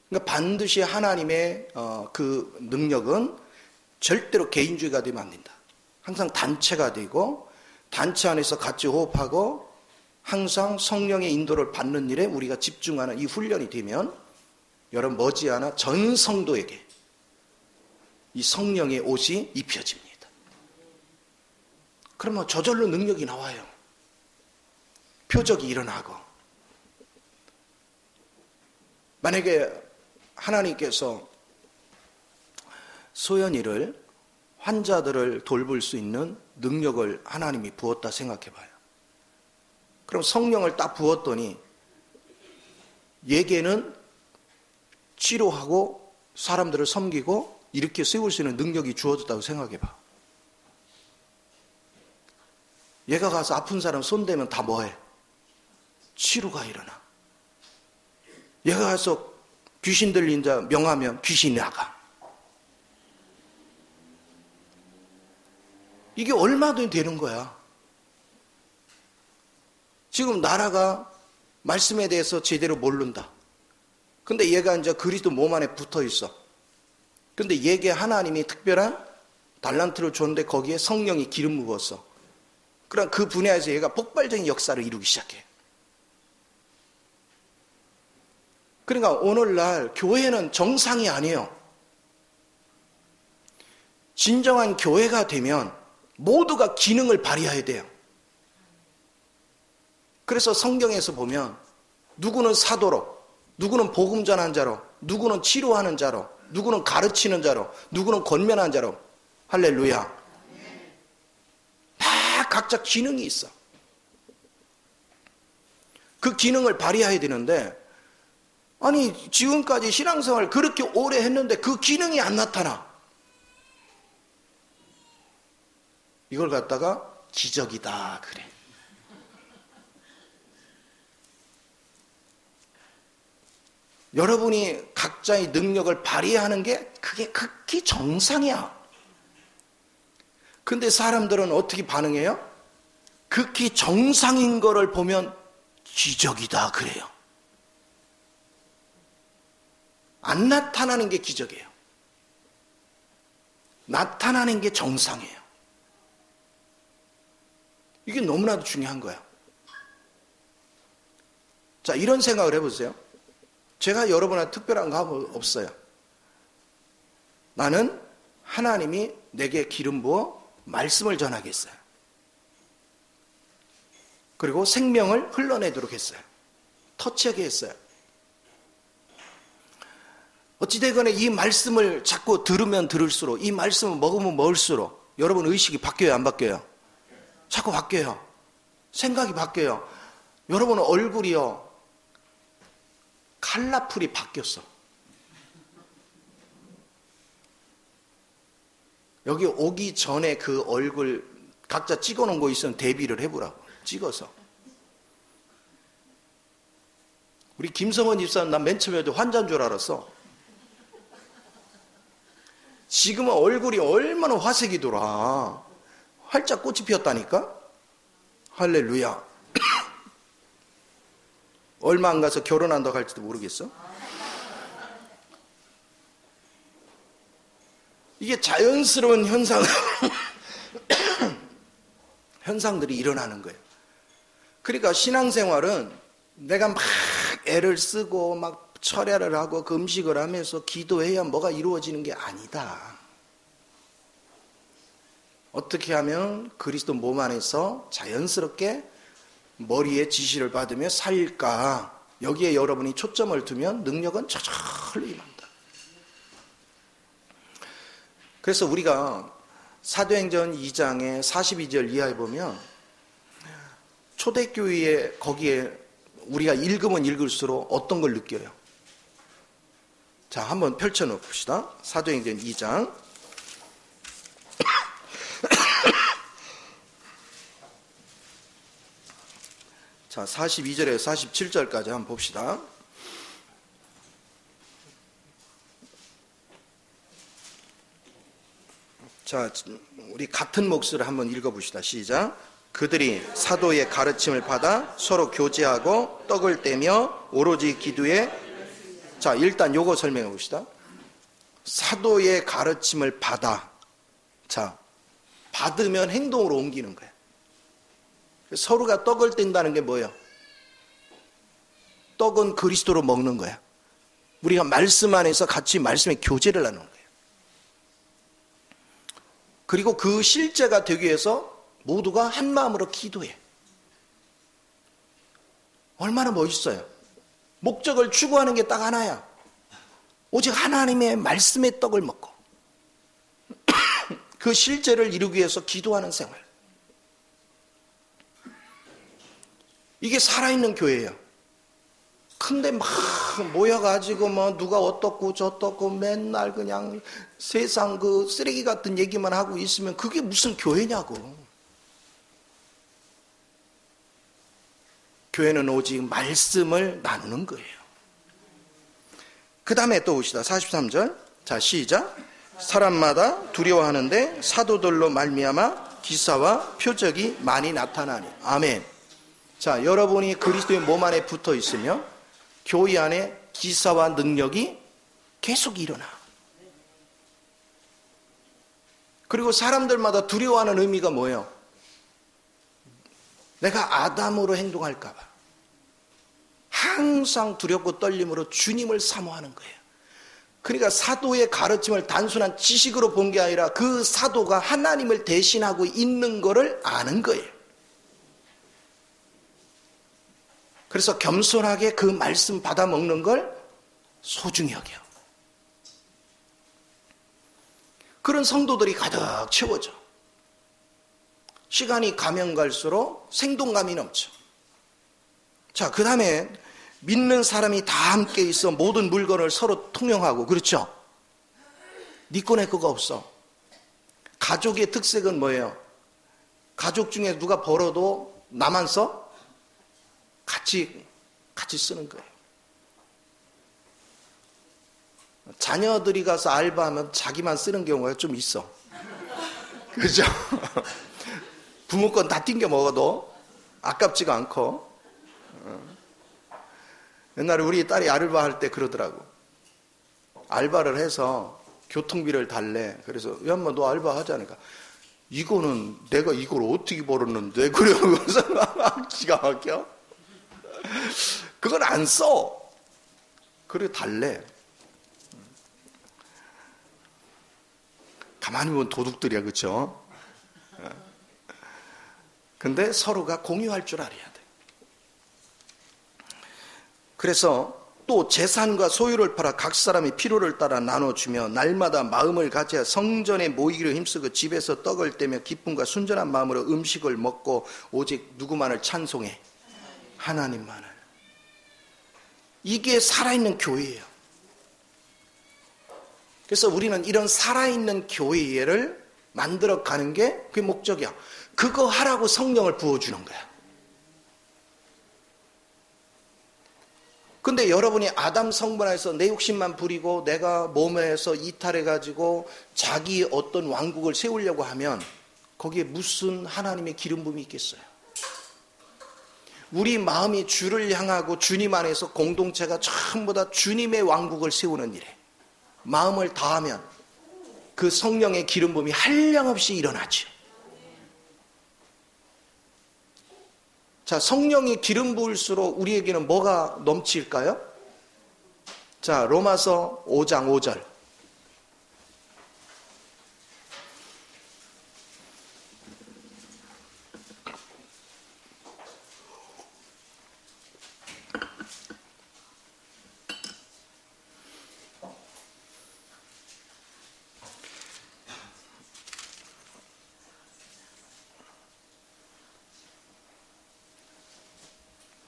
그러니까 반드시 하나님의 그 능력은 절대로 개인주의가 되면 안 된다. 항상 단체가 되고 단체 안에서 같이 호흡하고 항상 성령의 인도를 받는 일에 우리가 집중하는 이 훈련이 되면 여러분 머지않아 전 성도에게 이 성령의 옷이 입혀집니다. 그러면 저절로 능력이 나와요. 표적이 일어나고. 만약에 하나님께서 소연이를 환자들을 돌볼 수 있는 능력을 하나님이 부었다 생각해 봐요. 그럼 성령을 딱 부었더니 얘게는 치료하고 사람들을 섬기고 이렇게 세울 수 있는 능력이 주어졌다고 생각해 봐. 얘가 가서 아픈 사람 손대면 다 뭐해? 치료가 일어나. 얘가 가서 귀신 들린 자 명하면 귀신이 나가. 이게 얼마든지 되는 거야. 지금 나라가 말씀에 대해서 제대로 모른다. 근데 얘가 이제 그리스도 몸 안에 붙어 있어. 근데 얘게 하나님이 특별한 달란트를 줬는데 거기에 성령이 기름 부었어. 그럼 그 분야에서 얘가 폭발적인 역사를 이루기 시작해. 그러니까 오늘날 교회는 정상이 아니에요. 진정한 교회가 되면 모두가 기능을 발휘해야 돼요. 그래서 성경에서 보면 누구는 사도로, 누구는 복음 전하는 자로, 누구는 치료하는 자로, 누구는 가르치는 자로, 누구는 권면하는 자로. 할렐루야. 다 각자 기능이 있어. 그 기능을 발휘해야 되는데 아니 지금까지 신앙생활을 그렇게 오래 했는데 그 기능이 안 나타나. 이걸 갖다가 기적이다 그래. 여러분이 각자의 능력을 발휘하는 게 그게 극히 정상이야. 근데 사람들은 어떻게 반응해요? 극히 정상인 거를 보면 기적이다 그래요. 안 나타나는 게 기적이에요. 나타나는 게 정상이에요. 이게 너무나도 중요한 거야. 자, 이런 생각을 해보세요. 제가 여러분한테 특별한 거 없어요. 나는 하나님이 내게 기름 부어 말씀을 전하겠어요. 그리고 생명을 흘러내도록 했어요. 터치하게 했어요. 어찌되거나 이 말씀을 자꾸 들으면 들을수록, 이 말씀을 먹으면 먹을수록 여러분 의식이 바뀌어요, 안 바뀌어요? 자꾸 바뀌어요. 생각이 바뀌어요. 여러분 얼굴이요, 칼라풀이 바뀌었어. 여기 오기 전에 그 얼굴 각자 찍어놓은 거 있으면 대비를 해보라고. 찍어서. 우리 김성원 집사는 난 맨 처음에 환자인 줄 알았어. 지금은 얼굴이 얼마나 화색이 돌아. 활짝 꽃이 피었다니까. 할렐루야. 얼마 안 가서 결혼한다고 할지도 모르겠어. 이게 자연스러운 현상들이 일어나는 거예요. 그러니까 신앙생활은 내가 막 애를 쓰고 막 철야를 하고 금식을 하면서 기도해야 뭐가 이루어지는 게 아니다. 어떻게 하면 그리스도 몸 안에서 자연스럽게 머리에 지시를 받으며 살까? 여기에 여러분이 초점을 두면 능력은 저절로 임한다. 그래서 우리가 사도행전 2장의 42절 이하에 보면 초대교회에 거기에 우리가 읽으면 읽을수록 어떤 걸 느껴요? 자, 한번 펼쳐놓읍시다. 사도행전 2장. 자, 42절에서 47절까지 한번 봅시다. 자, 우리 같은 몫을 한번 읽어봅시다. 시작. 그들이 사도의 가르침을 받아 서로 교제하고 떡을 떼며 오로지 기도에, 자, 일단 요거 설명해 봅시다. 사도의 가르침을 받아. 자, 받으면 행동으로 옮기는 거야. 서로가 떡을 뗀다는 게 뭐예요? 떡은 그리스도로 먹는 거야. 우리가 말씀 안에서 같이 말씀의 교제를 나누는 거예요. 그리고 그 실제가 되기 위해서 모두가 한 마음으로 기도해. 얼마나 멋있어요. 목적을 추구하는 게 딱 하나야. 오직 하나님의 말씀의 떡을 먹고 그 실제를 이루기 위해서 기도하는 생활. 이게 살아있는 교회예요. 근데 막 모여가지고 뭐 누가 어떻고 저떻고 맨날 그냥 세상 그 쓰레기 같은 얘기만 하고 있으면 그게 무슨 교회냐고. 교회는 오직 말씀을 나누는 거예요. 그 다음에 또 봅시다. 43절. 자, 시작. 사람마다 두려워하는데 사도들로 말미암아 기사와 표적이 많이 나타나니. 아멘. 자, 여러분이 그리스도의 몸 안에 붙어 있으며 교회 안에 기사와 능력이 계속 일어나. 그리고 사람들마다 두려워하는 의미가 뭐예요? 내가 아담으로 행동할까 봐 항상 두렵고 떨림으로 주님을 사모하는 거예요. 그러니까 사도의 가르침을 단순한 지식으로 본 게 아니라 그 사도가 하나님을 대신하고 있는 거를 아는 거예요. 그래서 겸손하게 그 말씀 받아 먹는 걸 소중히 여겨요. 그런 성도들이 가득 채워져. 시간이 가면 갈수록 생동감이 넘쳐. 자, 그 다음에 믿는 사람이 다 함께 있어 모든 물건을 서로 통용하고, 그렇죠? 네 거 내 거가 없어. 가족의 특색은 뭐예요? 가족 중에 누가 벌어도 나만 써? 같이 쓰는 거예요. 자녀들이 가서 알바하면 자기만 쓰는 경우가 좀 있어. 그렇죠? 부모 건 다 띵겨 먹어도 아깝지가 않고. 옛날에 우리 딸이 알바할 때 그러더라고. 알바를 해서 교통비를 달래. 그래서 야, 엄마 너 알바하자니까. 이거는 내가 이걸 어떻게 벌었는데 그러고서 기가 막혀. 그건 안 써. 그래 달래. 가만히 보면 도둑들이야, 그렇죠? 근데 서로가 공유할 줄 알아야 돼. 그래서 또 재산과 소유를 팔아 각 사람이 필요를 따라 나눠주며 날마다 마음을 가져야 성전에 모이기로 힘쓰고 집에서 떡을 떼며 기쁨과 순전한 마음으로 음식을 먹고 오직 누구만을 찬송해? 하나님만을. 이게 살아있는 교회예요. 그래서 우리는 이런 살아있는 교회를 만들어 가는 게 그게 목적이야. 그거 하라고 성령을 부어주는 거야. 근데 여러분이 아담 성분에서 내 욕심만 부리고 내가 몸에서 이탈해가지고 자기 어떤 왕국을 세우려고 하면 거기에 무슨 하나님의 기름 부음이 있겠어요? 우리 마음이 주를 향하고 주님 안에서 공동체가 전부 다 주님의 왕국을 세우는 일에 마음을 다하면 그 성령의 기름 부음이 한량없이 일어나죠. 자, 성령이 기름 부을수록 우리에게는 뭐가 넘칠까요? 자, 로마서 5장 5절.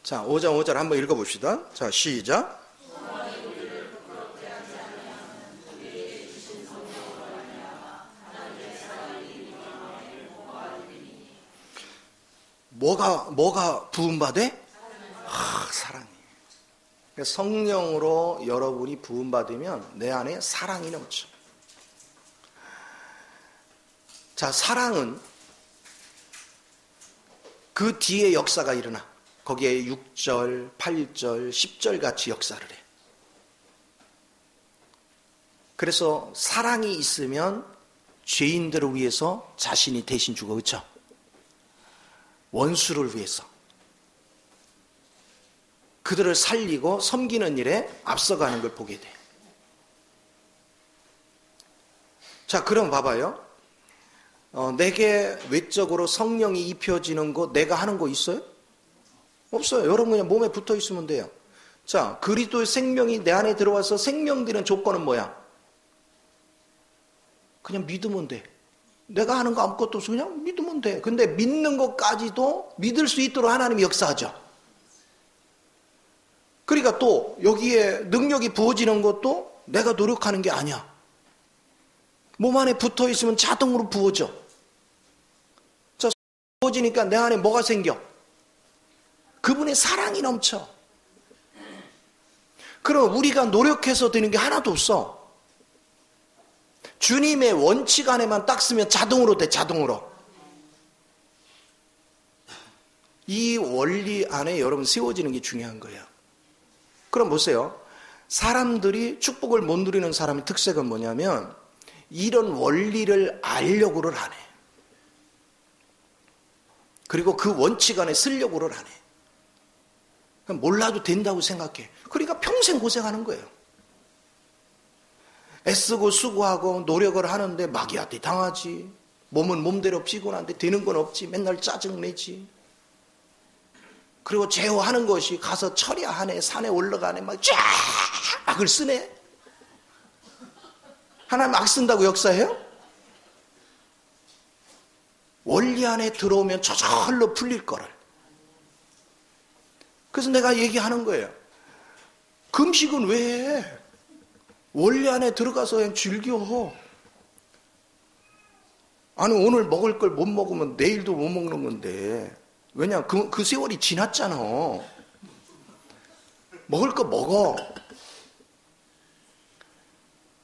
자, 5장 5절 한번 읽어봅시다. 자, 시작. 뭐가 부음받아? 성령으로 여러분이 부음받으면 내 안에 사랑이 넘쳐. 자, 사랑은 그 뒤에 역사가 일어나. 거기에 6절, 8절, 10절 같이 역사를 해. 그래서 사랑이 있으면 죄인들을 위해서 자신이 대신 죽어. 그렇죠? 원수를 위해서. 그들을 살리고 섬기는 일에 앞서가는 걸 보게 돼. 자, 그럼 봐봐요. 내게 외적으로 성령이 입혀지는 거 내가 하는 거 있어요? 없어요. 여러분 그냥 몸에 붙어 있으면 돼요. 자, 그리스도의 생명이 내 안에 들어와서 생명되는 조건은 뭐야? 그냥 믿으면 돼. 내가 하는 거 아무것도 없어. 그냥 믿으면 돼. 근데 믿는 것까지도 믿을 수 있도록 하나님이 역사하죠. 그러니까 또 여기에 능력이 부어지는 것도 내가 노력하는 게 아니야. 몸 안에 붙어 있으면 자동으로 부어져. 자, 부어지니까 내 안에 뭐가 생겨? 그분의 사랑이 넘쳐. 그럼 우리가 노력해서 되는 게 하나도 없어. 주님의 원칙 안에만 딱 쓰면 자동으로 돼, 자동으로. 이 원리 안에 여러분 세워지는 게 중요한 거예요. 그럼 보세요. 사람들이 축복을 못 누리는 사람의 특색은 뭐냐면 이런 원리를 알려고를 안 해. 그리고 그 원칙 안에 쓰려고를 안 해. 몰라도 된다고 생각해. 그러니까 평생 고생하는 거예요. 애쓰고 수고하고 노력을 하는데 마귀한테 당하지. 몸은 몸대로 피곤한데 되는 건 없지. 맨날 짜증내지. 그리고 제어하는 것이 가서 처리하네, 산에 올라가네, 막 쫙 악을 쓰네. 하나님 악 쓴다고 역사해요? 원리 안에 들어오면 저절로 풀릴 거를. 그래서 내가 얘기하는 거예요. 금식은 왜 해? 원리 안에 들어가서 그냥 즐겨. 아니 오늘 먹을 걸 못 먹으면 내일도 못 먹는 건데. 왜냐 그 세월이 지났잖아. 먹을 거 먹어.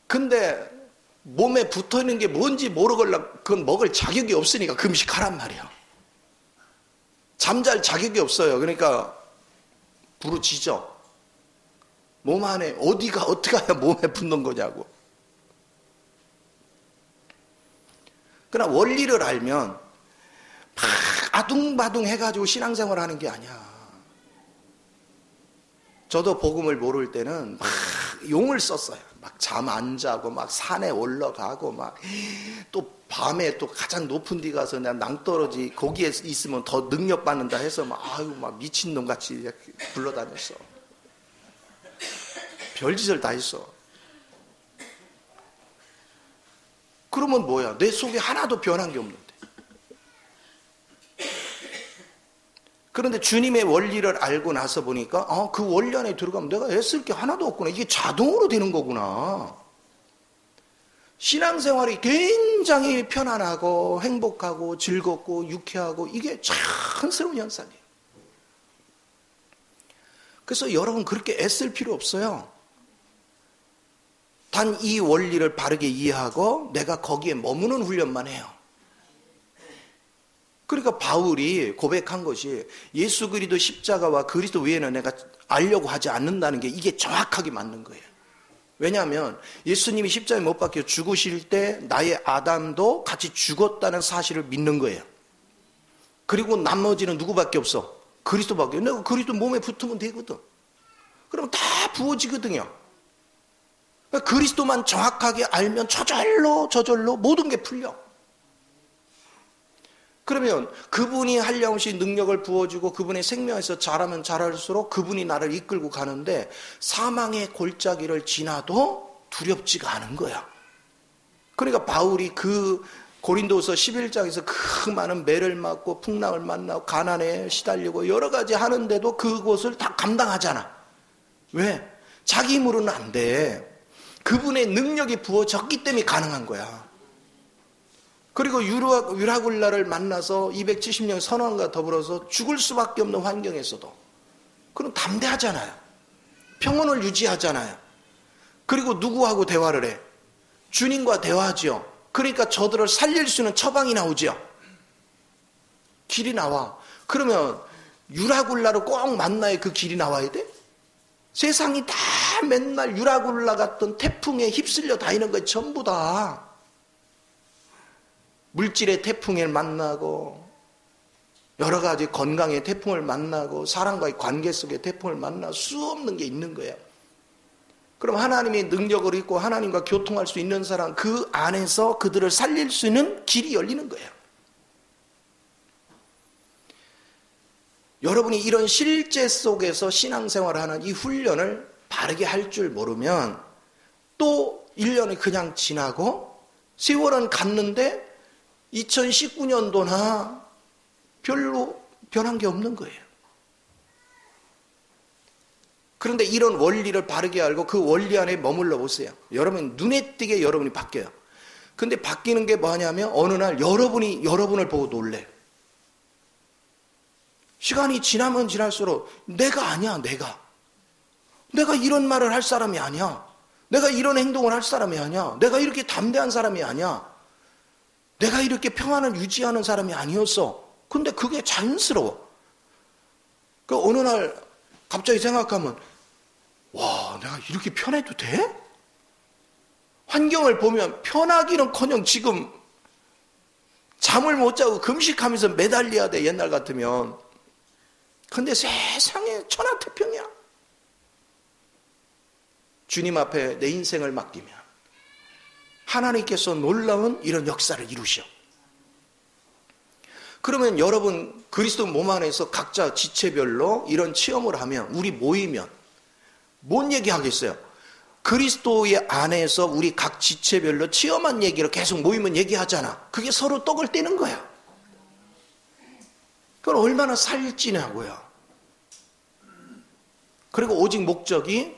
근데 몸에 붙어있는 게 뭔지 모르걸라 그건 먹을 자격이 없으니까 금식하란 말이야. 잠잘 자격이 없어요. 그러니까 부르짖어. 몸 안에 어디가 어떻게 해야 몸에 붙는 거냐고. 그러나 원리를 알면 막 아둥바둥 해가지고 신앙생활 하는 게 아니야. 저도 복음을 모를 때는 막 용을 썼어요. 막 잠 안 자고 막 산에 올라가고 막 또 밤에 또 가장 높은 데 가서 그냥 낭떠러지 거기에 있으면 더 능력 받는다 해서 막 아유 막 미친놈 같이 굴러다녔어. 별짓을 다 했어. 그러면 뭐야? 내 속에 하나도 변한 게 없는데. 그런데 주님의 원리를 알고 나서 보니까 그 원리 안에 들어가면 내가 애쓸 게 하나도 없구나. 이게 자동으로 되는 거구나. 신앙생활이 굉장히 편안하고 행복하고 즐겁고 유쾌하고 이게 자연스러운 현상이에요. 그래서 여러분 그렇게 애쓸 필요 없어요. 단 이 원리를 바르게 이해하고 내가 거기에 머무는 훈련만 해요. 그러니까 바울이 고백한 것이 예수 그리스도 십자가와 그리스도 외에는 내가 알려고 하지 않는다는 게 이게 정확하게 맞는 거예요. 왜냐하면 예수님이 십자가에 못 박혀 죽으실 때 나의 아담도 같이 죽었다는 사실을 믿는 거예요. 그리고 나머지는 누구밖에 없어? 그리스도밖에. 내가 그리스도 몸에 붙으면 되거든. 그럼 다 부어지거든요. 그리스도만 정확하게 알면 저절로 모든 게 풀려. 그러면 그분이 한량없이 능력을 부어주고 그분의 생명에서 자라면 자랄수록 그분이 나를 이끌고 가는데 사망의 골짜기를 지나도 두렵지가 않은 거야. 그러니까 바울이 그 고린도서 11장에서 그 많은 매를 맞고 풍랑을 만나고 가난에 시달리고 여러 가지 하는데도 그것을 다 감당하잖아. 왜? 자기 힘으로는 안 돼. 그분의 능력이 부어졌기 때문에 가능한 거야. 그리고 유라굴라를 만나서 270년 선왕과 더불어서 죽을 수밖에 없는 환경에서도 그럼 담대하잖아요. 평온을 유지하잖아요. 그리고 누구하고 대화를 해? 주님과 대화하죠. 그러니까 저들을 살릴 수 있는 처방이 나오죠. 길이 나와. 그러면 유라굴라로 꼭 만나야 그 길이 나와야 돼? 세상이 다 맨날 유라굴라 같던 태풍에 휩쓸려 다니는 거예요. 전부 다. 물질의 태풍을 만나고 여러 가지 건강의 태풍을 만나고 사람과의 관계 속의 태풍을 만나 수 없는 게 있는 거예요. 그럼 하나님의 능력을 입고 하나님과 교통할 수 있는 사람, 그 안에서 그들을 살릴 수 있는 길이 열리는 거예요. 여러분이 이런 실제 속에서 신앙생활을 하는 이 훈련을 바르게 할 줄 모르면 또 1년이 그냥 지나고 세월은 갔는데 2019년도나 별로 변한 게 없는 거예요. 그런데 이런 원리를 바르게 알고 그 원리 안에 머물러 보세요. 여러분 눈에 띄게 여러분이 바뀌어요. 근데 바뀌는 게 뭐냐면 어느 날 여러분이 여러분을 보고 놀래요. 시간이 지나면 지날수록 내가 아니야. 내가 이런 말을 할 사람이 아니야. 내가 이런 행동을 할 사람이 아니야. 내가 이렇게 담대한 사람이 아니야. 내가 이렇게 평안을 유지하는 사람이 아니었어. 근데 그게 자연스러워. 그 어느 날 갑자기 생각하면 와, 내가 이렇게 편해도 돼? 환경을 보면 편하기는커녕 지금 잠을 못 자고 금식하면서 매달려야 돼. 옛날 같으면. 근데 세상에 천하태평이야. 주님 앞에 내 인생을 맡기면 하나님께서 놀라운 이런 역사를 이루셔. 그러면 여러분 그리스도 몸 안에서 각자 지체별로 이런 체험을 하면 우리 모이면 뭔 얘기 하겠어요? 그리스도의 안에서 우리 각 지체별로 체험한 얘기를 계속 모이면 얘기하잖아. 그게 서로 떡을 떼는 거야. 그걸 얼마나 살찌냐고요. 그리고 오직 목적이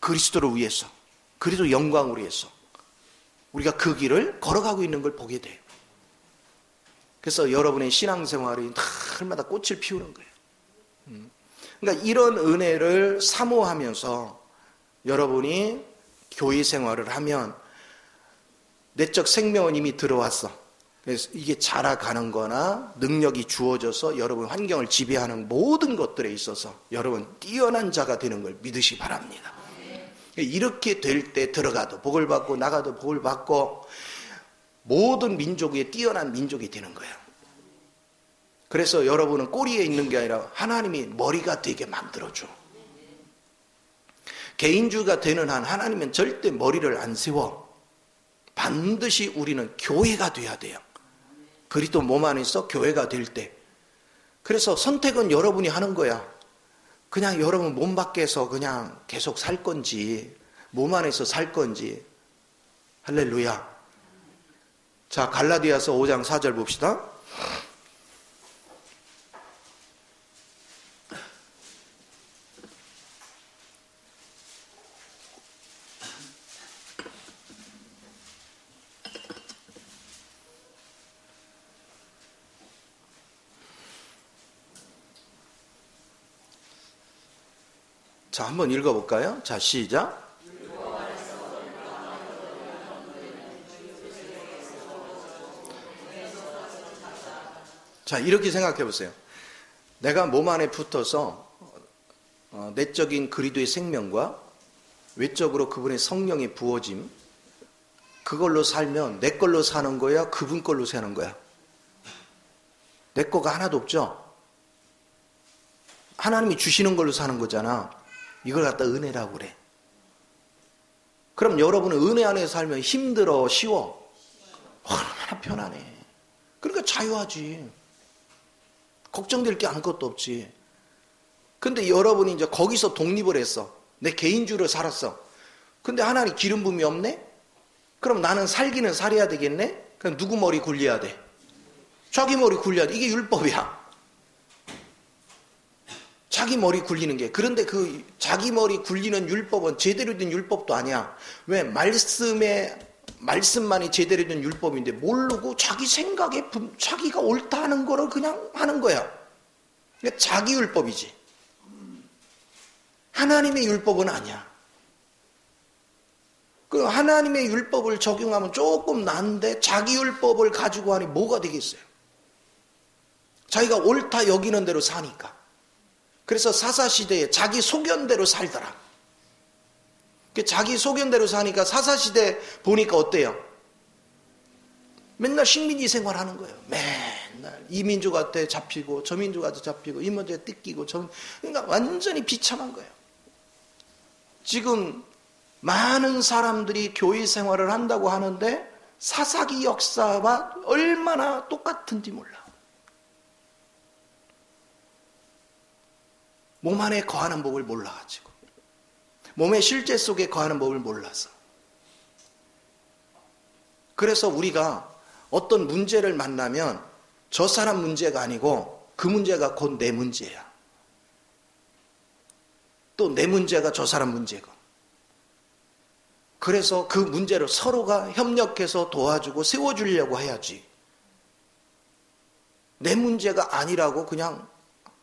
그리스도를 위해서, 그리스도 영광을 위해서 우리가 그 길을 걸어가고 있는 걸 보게 돼요. 그래서 여러분의 신앙생활이 날마다 꽃을 피우는 거예요. 그러니까 이런 은혜를 사모하면서 여러분이 교회 생활을 하면 내적 생명은 이미 들어왔어. 그래서 이게 자라가는 거나 능력이 주어져서 여러분 환경을 지배하는 모든 것들에 있어서 여러분 뛰어난 자가 되는 걸 믿으시 바랍니다. 이렇게 될 때 들어가도 복을 받고 나가도 복을 받고 모든 민족 위에 뛰어난 민족이 되는 거예요. 그래서 여러분은 꼬리에 있는 게 아니라 하나님이 머리가 되게 만들어줘. 개인주의가 되는 한 하나님은 절대 머리를 안 세워. 반드시 우리는 교회가 돼야 돼요. 그리스도 몸 안에서 교회가 될 때. 그래서 선택은 여러분이 하는 거야. 그냥 여러분 몸 밖에서 그냥 계속 살 건지 몸 안에서 살 건지. 할렐루야. 자, 갈라디아서 5장 4절 봅시다. 자, 한번 읽어볼까요? 자, 시작. 자, 이렇게 생각해 보세요. 내가 몸 안에 붙어서 내적인 그리스도의 생명과 외적으로 그분의 성령의 부어짐, 그걸로 살면 내 걸로 사는 거야? 그분 걸로 사는 거야? 내 거가 하나도 없죠? 하나님이 주시는 걸로 사는 거잖아. 이걸 갖다 은혜라고 그래. 그럼 여러분은 은혜 안에 살면 힘들어, 쉬워? 얼마나 편하네. 그러니까 자유하지. 걱정될 게 아무것도 없지. 근데 여러분이 이제 거기서 독립을 했어. 내 개인주의로 살았어. 근데 하나님 기름 부음이 없네? 그럼 나는 살기는 살아야 되겠네? 그럼 누구 머리 굴려야 돼? 자기 머리 굴려야 돼. 이게 율법이야. 자기 머리 굴리는 게. 그런데 그 자기 머리 굴리는 율법은 제대로 된 율법도 아니야. 왜? 말씀만이 제대로 된 율법인데 모르고 자기 생각에 자기가 옳다 하는 거를 그냥 하는 거야. 그러니까 자기 율법이지. 하나님의 율법은 아니야. 그 하나님의 율법을 적용하면 조금 나은데 자기 율법을 가지고 하니 뭐가 되겠어요? 자기가 옳다 여기는 대로 사니까. 그래서 사사시대에 자기 소견대로 살더라. 자기 소견대로 사니까 사사시대 보니까 어때요? 맨날 식민지 생활하는 거예요. 맨날 이 민족한테 잡히고 저 민족한테 잡히고 이 민족에 뜯기고 그러니까 완전히 비참한 거예요. 지금 많은 사람들이 교회 생활을 한다고 하는데 사사기 역사와 얼마나 똑같은지 몰라. 몸 안에 거하는 법을 몰라가지고, 몸의 실제 속에 거하는 법을 몰라서. 그래서 우리가 어떤 문제를 만나면 저 사람 문제가 아니고 그 문제가 곧 내 문제야. 또 내 문제가 저 사람 문제고. 그래서 그 문제를 서로가 협력해서 도와주고 세워주려고 해야지. 내 문제가 아니라고 그냥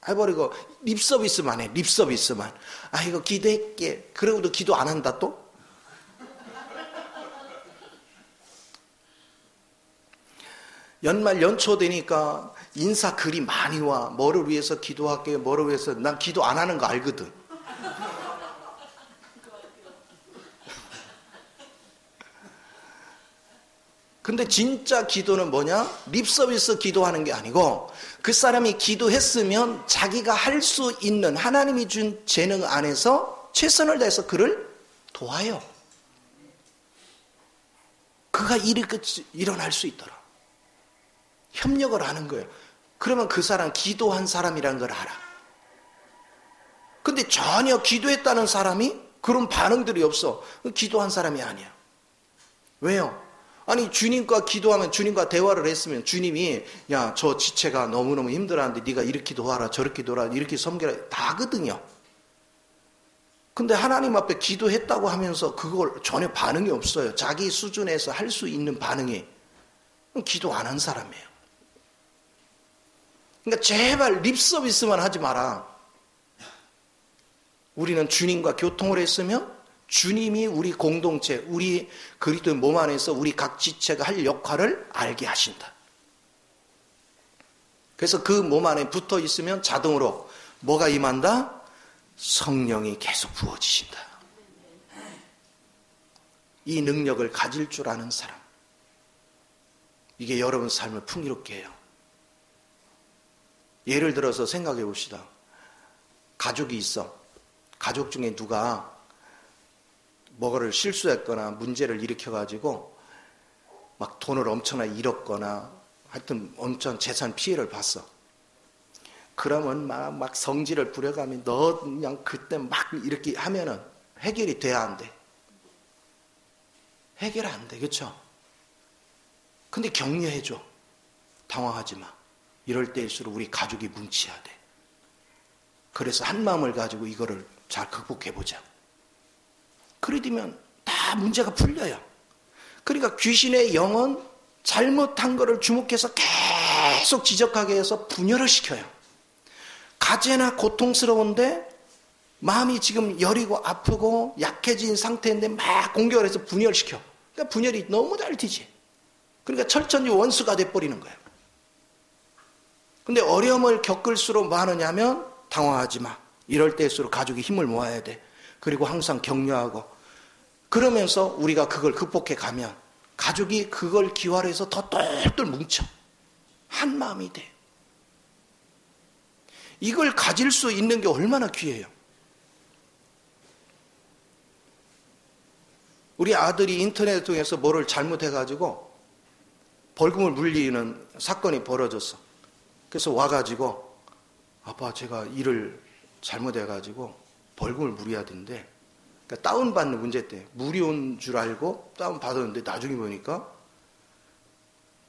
해버리고 립서비스만 해. 립서비스만. 아 이거 기도할게. 그러고도 기도 안 한다 또? 연말 연초 되니까 인사 글이 많이 와. 뭐를 위해서 기도할게요. 뭐를 위해서. 난 기도 안 하는 거 알거든. 근데 진짜 기도는 뭐냐? 립서비스 기도하는 게 아니고 그 사람이 기도했으면 자기가 할 수 있는 하나님이 준 재능 안에서 최선을 다해서 그를 도와요. 그가 일어날 수 있도록 협력을 하는 거예요. 그러면 그 사람 기도한 사람이라는 걸 알아. 근데 전혀 기도했다는 사람이 그런 반응들이 없어. 기도한 사람이 아니야. 왜요? 아니 주님과 기도하면 주님과 대화를 했으면 주님이 야 저 지체가 너무너무 힘들어하는데 네가 이렇게 도와라 저렇게 도와라 이렇게 섬겨라 다 하거든요. 근데 하나님 앞에 기도했다고 하면서 그걸 전혀 반응이 없어요. 자기 수준에서 할 수 있는 반응이. 기도 안 한 사람이에요. 그러니까 제발 립서비스만 하지 마라. 우리는 주님과 교통을 했으면 주님이 우리 공동체, 우리 그리스도의 몸 안에서 우리 각 지체가 할 역할을 알게 하신다. 그래서 그 몸 안에 붙어 있으면 자동으로 뭐가 임한다? 성령이 계속 부어지신다. 이 능력을 가질 줄 아는 사람. 이게 여러분 삶을 풍요롭게 해요. 예를 들어서 생각해 봅시다. 가족이 있어. 가족 중에 누가 뭐를 실수했거나 문제를 일으켜가지고 막 돈을 엄청나게 잃었거나 하여튼 엄청 재산 피해를 봤어. 그러면 막 성질을 부려가면 너 그냥 그때 막 이렇게 하면은 해결이 돼야 안 돼. 해결 안 돼. 그렇죠? 근데 격려해줘. 당황하지 마. 이럴 때일수록 우리 가족이 뭉쳐야 돼. 그래서 한 마음을 가지고 이거를 잘 극복해보자. 그래 되면 다 문제가 풀려요. 그러니까 귀신의 영은 잘못한 거를 주목해서 계속 지적하게 해서 분열을 시켜요. 가제나 고통스러운데 마음이 지금 여리고 아프고 약해진 상태인데 막 공격을 해서 분열시켜. 그러니까 분열이 너무 잘 튀지. 그러니까 철천지 원수가 돼버리는 거예요. 근데 어려움을 겪을수록 뭐 하느냐면 당황하지 마. 이럴 때일수록 가족이 힘을 모아야 돼. 그리고 항상 격려하고 그러면서 우리가 그걸 극복해 가면 가족이 그걸 기화해서 더 똘똘 뭉쳐. 한 마음이 돼. 이걸 가질 수 있는 게 얼마나 귀해요. 우리 아들이 인터넷 통해서 뭐를 잘못해가지고 벌금을 물리는 사건이 벌어졌어. 그래서 와가지고 아빠 제가 일을 잘못해가지고 벌금을 물어야 되는데 그러니까 다운받는 문제 때 무료인 줄 알고 다운받았는데 나중에 보니까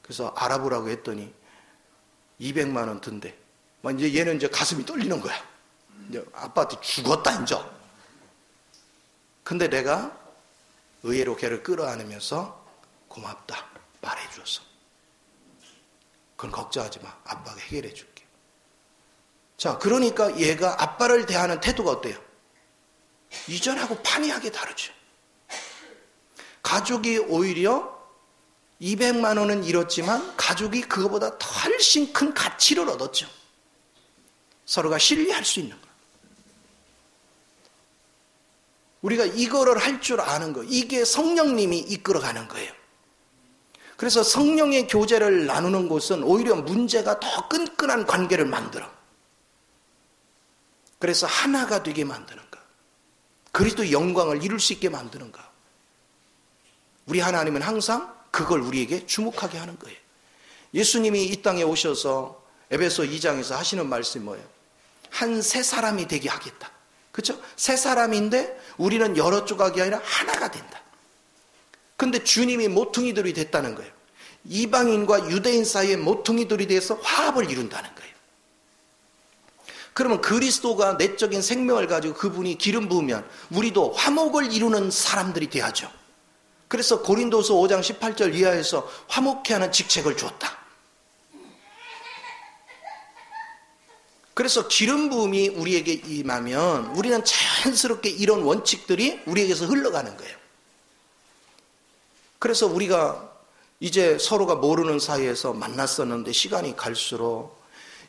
그래서 알아보라고 했더니 200만 원 든대. 막 이제 얘는 이제 가슴이 떨리는 거야. 이제 아빠한테 죽었다 이제. 근데 내가 의외로 걔를 끌어안으면서 고맙다 말해줬어. 그건 걱정하지 마. 아빠가 해결해 줄게. 자, 그러니까 얘가 아빠를 대하는 태도가 어때요? 이전하고 판이하게 다르죠. 가족이 오히려 200만 원은 잃었지만 가족이 그거보다 훨씬 큰 가치를 얻었죠. 서로가 신뢰할 수 있는 거. 우리가 이거를 할 줄 아는 거, 이게 성령님이 이끌어가는 거예요. 그래서 성령의 교제를 나누는 곳은 오히려 문제가 더 끈끈한 관계를 만들어. 그래서 하나가 되게 만드는 거. 그리스도의 영광을 이룰 수 있게 만드는 거. 우리 하나님은 항상 그걸 우리에게 주목하게 하는 거예요. 예수님이 이 땅에 오셔서 에베소 2장에서 하시는 말씀이 뭐예요? 한 세 사람이 되게 하겠다. 그렇죠? 세 사람인데 우리는 여러 조각이 아니라 하나가 된다. 근데 주님이 모퉁이들이 됐다는 거예요. 이방인과 유대인 사이에 모퉁이들이 돼서 화합을 이룬다는 거예요. 그러면 그리스도가 내적인 생명을 가지고 그분이 기름 부으면 우리도 화목을 이루는 사람들이 돼야죠. 그래서 고린도서 5장 18절 이하에서 화목케 하는 직책을 주었다. 그래서 기름 부음이 우리에게 임하면 우리는 자연스럽게 이런 원칙들이 우리에게서 흘러가는 거예요. 그래서 우리가 이제 서로가 모르는 사이에서 만났었는데 시간이 갈수록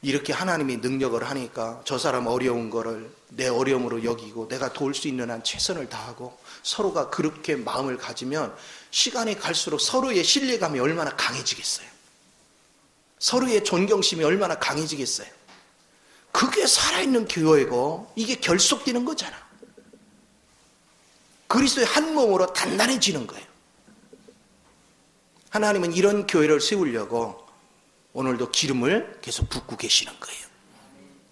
이렇게 하나님이 능력을 하니까 저 사람 어려운 거를 내 어려움으로 여기고 내가 도울 수 있는 한 최선을 다하고 서로가 그렇게 마음을 가지면 시간이 갈수록 서로의 신뢰감이 얼마나 강해지겠어요. 서로의 존경심이 얼마나 강해지겠어요. 그게 살아있는 교회고 이게 결속되는 거잖아. 그리스도의 한 몸으로 단단해지는 거예요. 하나님은 이런 교회를 세우려고 오늘도 기름을 계속 붓고 계시는 거예요.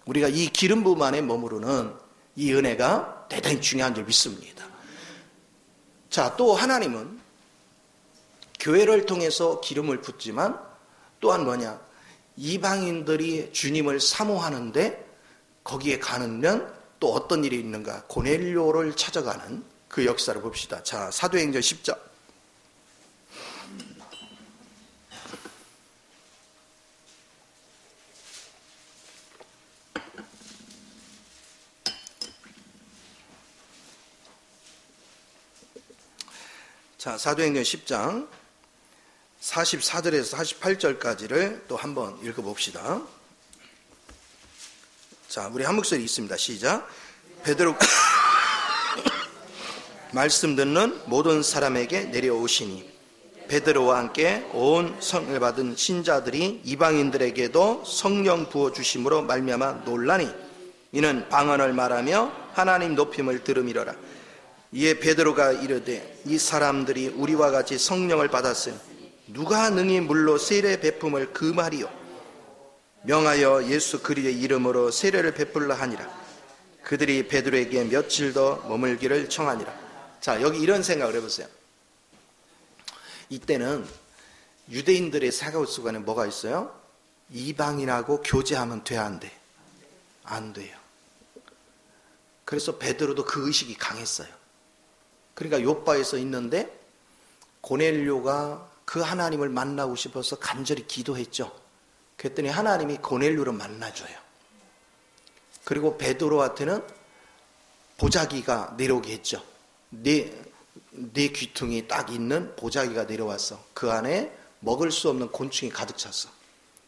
우리가 이 기름 부음 안에 머무르는 이 은혜가 대단히 중요한 줄 믿습니다. 자, 또 하나님은 교회를 통해서 기름을 붓지만 또한 뭐냐? 이방인들이 주님을 사모하는데 거기에 가면 또 어떤 일이 있는가? 고넬료를 찾아가는 그 역사를 봅시다. 자, 사도행전 10장. 자, 사도행전 10장 44절에서 48절까지를 또 한번 읽어봅시다. 자, 우리 한 목소리 있습니다. 시작. 베드로 말씀 듣는 모든 사람에게 내려오시니 베드로와 함께 온 성을 받은 신자들이 이방인들에게도 성령 부어주심으로 말미암아 놀라니 이는 방언을 말하며 하나님 높임을 들음이러라. 이에 베드로가 이르되 이 사람들이 우리와 같이 성령을 받았으니 누가 능히 물로 세례 베품을 금하리요 명하여 예수 그리스도의 이름으로 세례를 베풀라 하니라. 그들이 베드로에게 며칠 더 머물기를 청하니라. 자, 여기 이런 생각을 해보세요. 이때는 유대인들의 사고 속에 뭐가 있어요? 이방인하고 교제하면 돼, 안 돼? 안 돼요. 그래서 베드로도 그 의식이 강했어요. 그러니까 요바에서 있는데 고넬료가 그 하나님을 만나고 싶어서 간절히 기도했죠. 그랬더니 하나님이 고넬료를 만나줘요. 그리고 베드로한테는 보자기가 내려오게 했죠. 네 귀퉁이 딱 있는 보자기가 내려왔어. 그 안에 먹을 수 없는 곤충이 가득 찼어.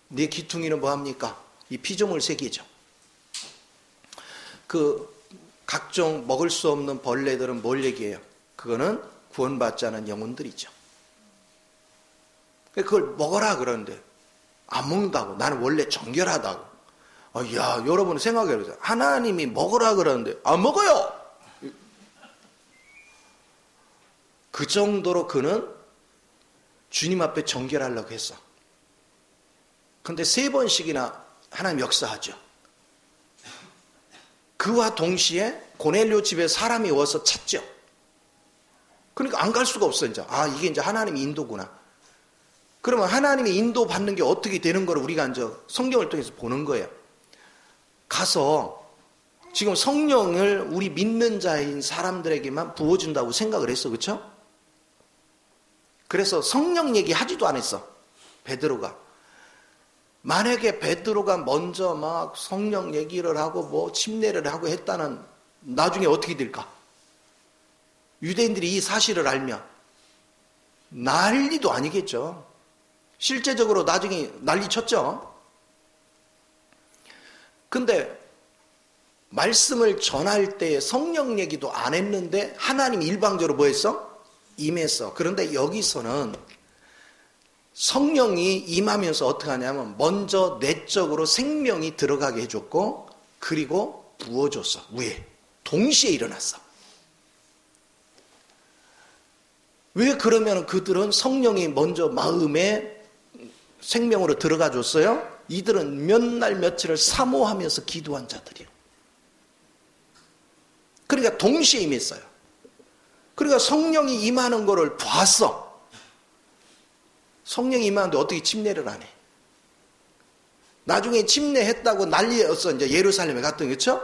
네 귀퉁이는 뭐합니까? 이 피조물 세계죠. 그 각종 먹을 수 없는 벌레들은 뭘 얘기해요? 그거는 구원받지 않은 영혼들이죠. 그걸 먹어라 그러는데 안 먹는다고. 나는 원래 정결하다고. 야, 여러분 생각해보세요. 하나님이 먹으라 그러는데 안 먹어요. 그 정도로 그는 주님 앞에 정결하려고 했어. 근데 3번씩이나 하나님 역사하죠. 그와 동시에 고넬료 집에 사람이 와서 찾죠. 그러니까 안 갈 수가 없어. 이제 이게 이제 하나님 인도구나. 그러면 하나님의 인도 받는 게 어떻게 되는 걸 우리가 이제 성경을 통해서 보는 거예요. 가서 지금 성령을 우리 믿는 자인 사람들에게만 부어준다고 생각을 했어. 그렇죠? 그래서 성령 얘기 하지도 않았어. 베드로가. 만약에 베드로가 먼저 막 성령 얘기를 하고 뭐 침례를 하고 했다는 나중에 어떻게 될까? 유대인들이 이 사실을 알면 난리도 아니겠죠. 실제적으로 나중에 난리 쳤죠. 근데 말씀을 전할 때 성령 얘기도 안 했는데 하나님이 일방적으로 뭐 했어? 임했어. 그런데 여기서는 성령이 임하면서 어떻게 하냐면 먼저 내적으로 생명이 들어가게 해줬고 그리고 부어줬어. 위에. 동시에 일어났어. 왜 그러면 그들은 성령이 먼저 마음에 생명으로 들어가 줬어요? 이들은 몇 날 며칠을 사모하면서 기도한 자들이에요. 그러니까 동시에 임했어요. 그러니까 성령이 임하는 거를 봤어. 성령이 임하는데 어떻게 침례를 안 해? 나중에 침례했다고 난리였어. 이제 예루살렘에 갔더니, 그렇죠?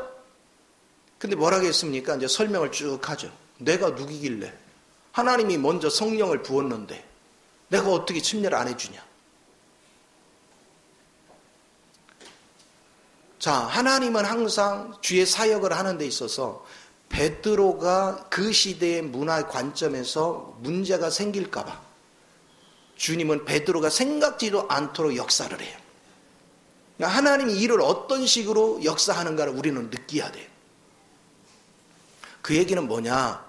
근데 뭐라고 했습니까? 이제 설명을 쭉 하죠. 내가 누구길래 하나님이 먼저 성령을 부었는데 내가 어떻게 침례를 안 해주냐? 자, 하나님은 항상 주의 사역을 하는 데 있어서 베드로가 그 시대의 문화 관점에서 문제가 생길까 봐 주님은 베드로가 생각지도 않도록 역사를 해요. 그러니까 하나님이 이를 어떤 식으로 역사하는가를 우리는 느껴야 돼요. 그 얘기는 뭐냐?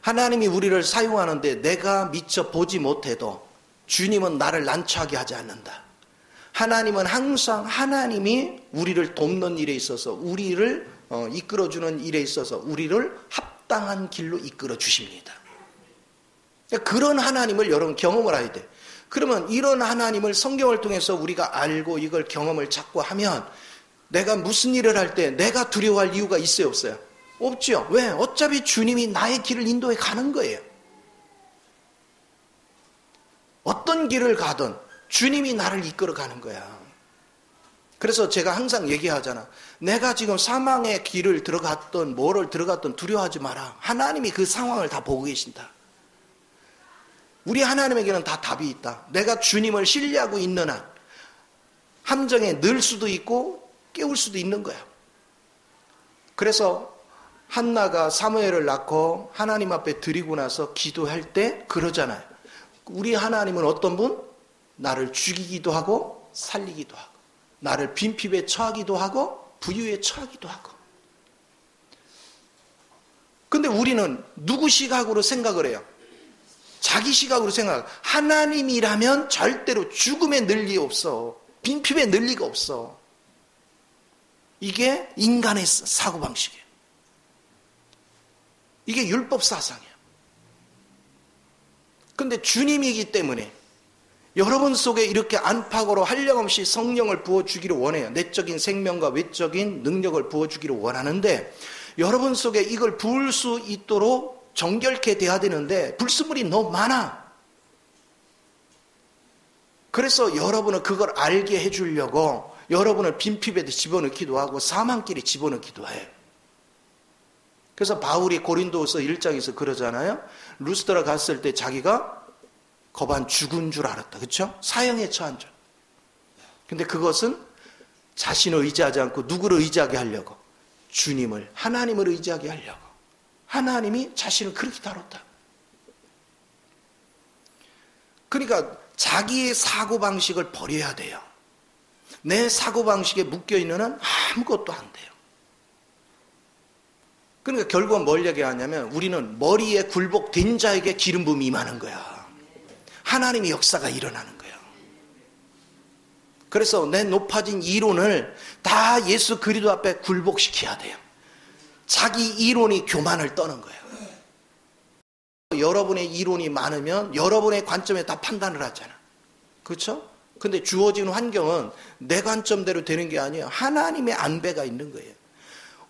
하나님이 우리를 사용하는데 내가 미처 보지 못해도 주님은 나를 난처하게 하지 않는다. 하나님은 항상 하나님이 우리를 돕는 일에 있어서 우리를 이끌어주는 일에 있어서 우리를 합당한 길로 이끌어 주십니다. 그런 하나님을 여러분 경험을 해야 돼. 그러면 이런 하나님을 성경을 통해서 우리가 알고 이걸 경험을 자꾸 하면 내가 무슨 일을 할 때 내가 두려워할 이유가 있어요, 없어요? 없죠. 왜? 어차피 주님이 나의 길을 인도해 가는 거예요. 어떤 길을 가든 주님이 나를 이끌어 가는 거야. 그래서 제가 항상 얘기하잖아. 내가 지금 사망의 길을 들어갔던 뭐를 들어갔던 두려워하지 마라. 하나님이 그 상황을 다 보고 계신다. 우리 하나님에게는 다 답이 있다. 내가 주님을 신뢰하고 있는 한 함정에 늘 수도 있고 깨울 수도 있는 거야. 그래서 한나가 사무엘을 낳고 하나님 앞에 드리고 나서 기도할 때 그러잖아요. 우리 하나님은 어떤 분? 나를 죽이기도 하고 살리기도 하고 나를 빈핍에 처하기도 하고 부유에 처하기도 하고. 근데 우리는 누구 시각으로 생각을 해요? 자기 시각으로 생각해요. 하나님이라면 절대로 죽음에 늘 리 없어. 빈핍에 늘 리가 없어. 이게 인간의 사고방식이에요. 이게 율법 사상이에요. 근데 주님이기 때문에 여러분 속에 이렇게 안팎으로 한량없이 성령을 부어주기를 원해요. 내적인 생명과 외적인 능력을 부어주기를 원하는데 여러분 속에 이걸 부을 수 있도록 정결케 돼야 되는데 불순물이 너무 많아. 그래서 여러분은 그걸 알게 해주려고 여러분을 빈핍에 집어넣기도 하고 사망길에 집어넣기도 해요. 그래서 바울이 고린도서 1장에서 그러잖아요. 루스드라 갔을 때 자기가 거반 죽은 줄 알았다. 그렇죠? 사형에 처한 줄. 근데 그것은 자신을 의지하지 않고 누구를 의지하게 하려고? 주님을, 하나님을 의지하게 하려고. 하나님이 자신을 그렇게 다뤘다. 그러니까 자기의 사고방식을 버려야 돼요. 내 사고방식에 묶여있는 한 아무것도 안 돼요. 그러니까 결국은 뭘 얘기하냐면 우리는 머리에 굴복된 자에게 기름 부음이 임하는 거야. 하나님의 역사가 일어나는 거예요. 그래서 내 높아진 이론을 다 예수 그리스도 앞에 굴복시켜야 돼요. 자기 이론이 교만을 떠는 거예요. 여러분의 이론이 많으면 여러분의 관점에 다 판단을 하잖아. 그렇죠? 근데 주어진 환경은 내 관점대로 되는 게 아니에요. 하나님의 안배가 있는 거예요.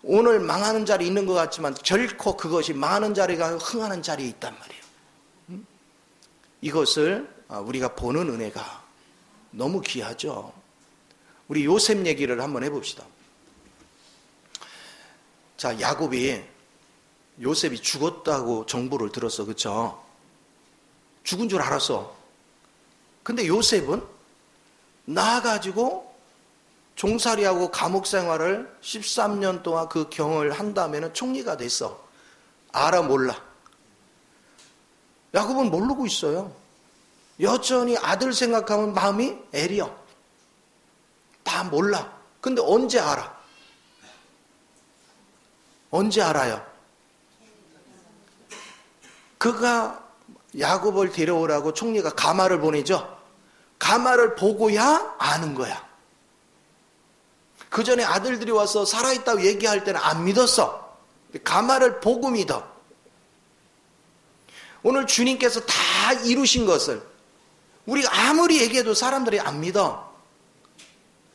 오늘 망하는 자리에 있는 것 같지만 결코 그것이 망하는 자리가 아니고 흥하는 자리에 있단 말이에요. 이것을 우리가 보는 은혜가 너무 귀하죠. 우리 요셉 얘기를 한번 해봅시다. 자, 야곱이 요셉이 죽었다고 정보를 들었어. 그렇죠? 죽은 줄 알았어. 근데 요셉은 나아가지고 종살이하고 감옥 생활을 13년 동안 그 경험을 한 다음에는 총리가 됐어. 알아 몰라? 야곱은 모르고 있어요. 여전히 아들 생각하면 마음이 애려. 다 몰라. 근데 언제 알아? 언제 알아요? 그가 야곱을 데려오라고 총리가 가마를 보내죠. 가마를 보고야 아는 거야. 그 전에 아들들이 와서 살아있다고 얘기할 때는 안 믿었어. 가마를 보고 믿어. 오늘 주님께서 다 이루신 것을 우리가 아무리 얘기해도 사람들이 안 믿어.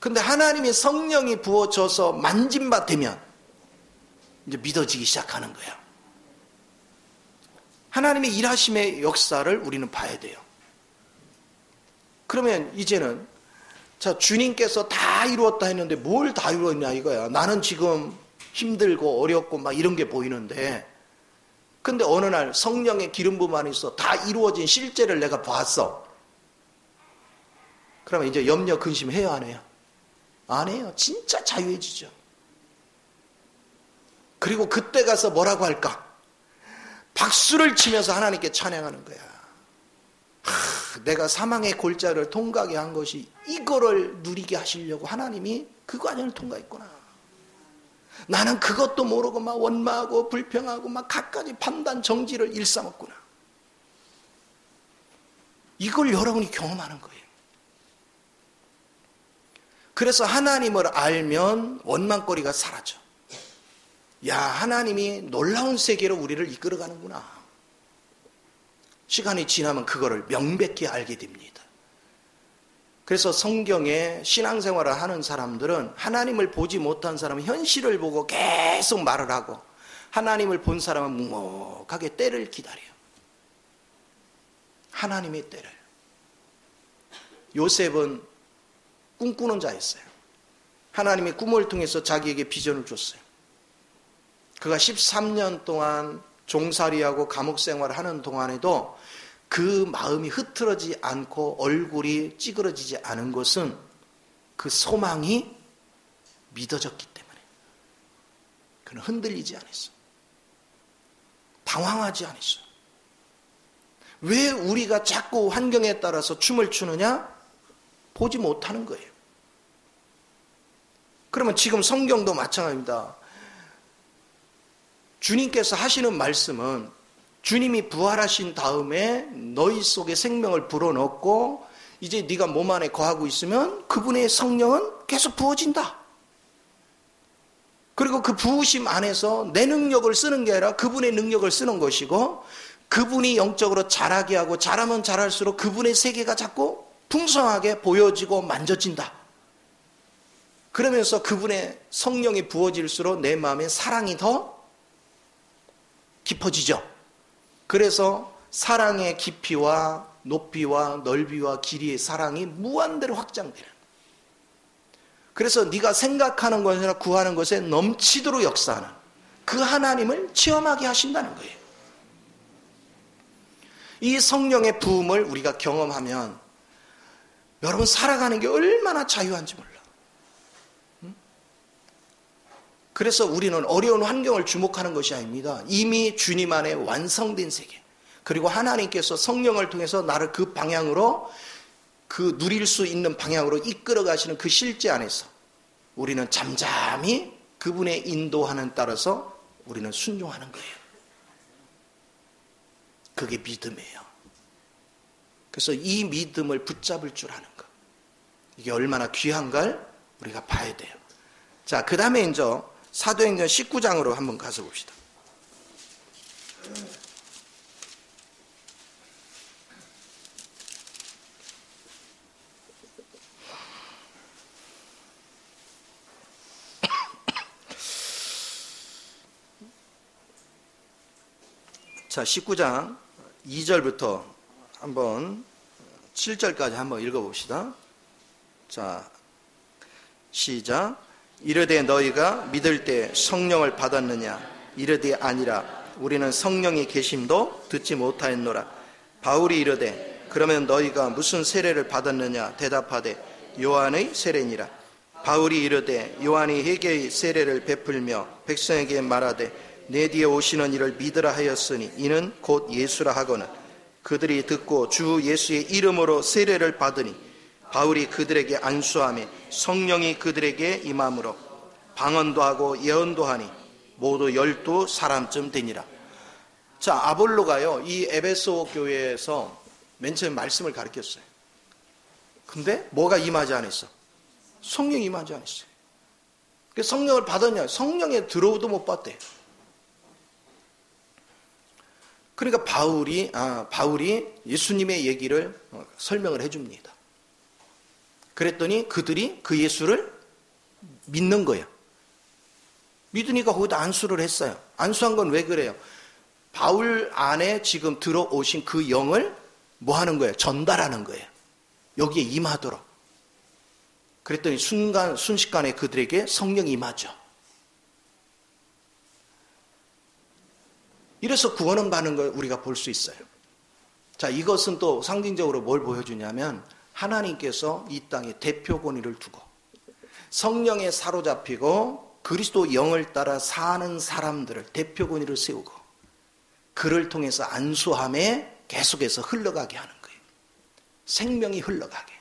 근데 하나님의 성령이 부어져서 만짐바 되면 이제 믿어지기 시작하는 거야. 하나님의 일하심의 역사를 우리는 봐야 돼요. 그러면 이제는 자, 주님께서 다 이루었다 했는데 뭘 다 이루었냐 이거야. 나는 지금 힘들고 어렵고 막 이런 게 보이는데, 근데 어느 날 성령의 기름 부음 안에 있어 다 이루어진 실제를 내가 봤어. 그러면 이제 염려 근심 해요, 안 해요? 안 해요. 진짜 자유해지죠. 그리고 그때 가서 뭐라고 할까? 박수를 치면서 하나님께 찬양하는 거야. 내가 사망의 골짜기를 통과하게 한 것이 이거를 누리게 하시려고 하나님이 그 과정을 통과했구나. 나는 그것도 모르고 막 원망하고 불평하고 막 갖가지 판단 정지를 일삼았구나. 이걸 여러분이 경험하는 거예요. 그래서 하나님을 알면 원망거리가 사라져. 야, 하나님이 놀라운 세계로 우리를 이끌어가는구나. 시간이 지나면 그거를 명백히 알게 됩니다. 그래서 성경에 신앙생활을 하는 사람들은 하나님을 보지 못한 사람은 현실을 보고 계속 말을 하고, 하나님을 본 사람은 묵묵하게 때를 기다려요. 하나님의 때를. 요셉은 꿈꾸는 자였어요. 하나님의 꿈을 통해서 자기에게 비전을 줬어요. 그가 13년 동안 종살이하고 감옥 생활을 하는 동안에도 그 마음이 흐트러지지 않고 얼굴이 찌그러지지 않은 것은 그 소망이 믿어졌기 때문에. 그는 흔들리지 않았어. 당황하지 않았어. 왜 우리가 자꾸 환경에 따라서 춤을 추느냐? 보지 못하는 거예요. 그러면 지금 성경도 마찬가지입니다. 주님께서 하시는 말씀은 주님이 부활하신 다음에 너희 속에 생명을 불어넣고 이제 네가 몸 안에 거하고 있으면 그분의 성령은 계속 부어진다. 그리고 그 부으심 안에서 내 능력을 쓰는 게 아니라 그분의 능력을 쓰는 것이고, 그분이 영적으로 자라게 하고 자라면 자랄수록 그분의 세계가 자꾸 풍성하게 보여지고 만져진다. 그러면서 그분의 성령이 부어질수록 내 마음에 사랑이 더 깊어지죠. 그래서 사랑의 깊이와 높이와 넓이와 길이의 사랑이 무한대로 확장되는. 그래서 네가 생각하는 것이나 구하는 것에 넘치도록 역사하는 그 하나님을 체험하게 하신다는 거예요. 이 성령의 부음을 우리가 경험하면 여러분 살아가는 게 얼마나 자유한지 몰라. 그래서 우리는 어려운 환경을 주목하는 것이 아닙니다. 이미 주님 안에 완성된 세계, 그리고 하나님께서 성령을 통해서 나를 그 방향으로, 그 누릴 수 있는 방향으로 이끌어 가시는 그 실제 안에서 우리는 잠잠히 그분의 인도하는 따라서 우리는 순종하는 거예요. 그게 믿음이에요. 그래서 이 믿음을 붙잡을 줄 아는 것, 이게 얼마나 귀한걸 우리가 봐야 돼요. 자, 그 다음에 이제 사도행전 19장으로 한번 가서 봅시다. 자, 19장 2절부터 한번 7절까지 한번 읽어봅시다. 자, 시작. 이르되 너희가 믿을 때 성령을 받았느냐? 이르되 아니라 우리는 성령의 계심도 듣지 못하였노라. 바울이 이르되 그러면 너희가 무슨 세례를 받았느냐? 대답하되 요한의 세례니라. 바울이 이르되 요한이 회개의 세례를 베풀며 백성에게 말하되 내 뒤에 오시는 이를 믿으라 하였으니 이는 곧 예수라 하거늘 그들이 듣고 주 예수의 이름으로 세례를 받으니 바울이 그들에게 안수하며 성령이 그들에게 임함으로 방언도 하고 예언도 하니 모두 12사람쯤 되니라. 자, 아볼로가요, 이 에베소 교회에서 맨 처음 말씀을 가르쳤어요. 근데 뭐가 임하지 않았어? 성령이 임하지 않았어요. 성령을 받았냐? 성령에 들어오도 못 받대. 그러니까 바울이 예수님의 얘기를 설명을 해줍니다. 그랬더니 그들이 그 예수를 믿는 거예요. 믿으니까 거기다 안수를 했어요. 안수한 건 왜 그래요? 바울 안에 지금 들어오신 그 영을 뭐 하는 거예요? 전달하는 거예요. 여기에 임하도록. 그랬더니 순식간에 그들에게 성령이 임하죠. 이래서 구원은 받는 걸 우리가 볼 수 있어요. 자, 이것은 또 상징적으로 뭘 보여주냐면 하나님께서 이 땅에 대표 권위를 두고 성령에 사로잡히고 그리스도 영을 따라 사는 사람들을 대표 권위를 세우고 그를 통해서 안수함에 계속해서 흘러가게 하는 거예요. 생명이 흘러가게.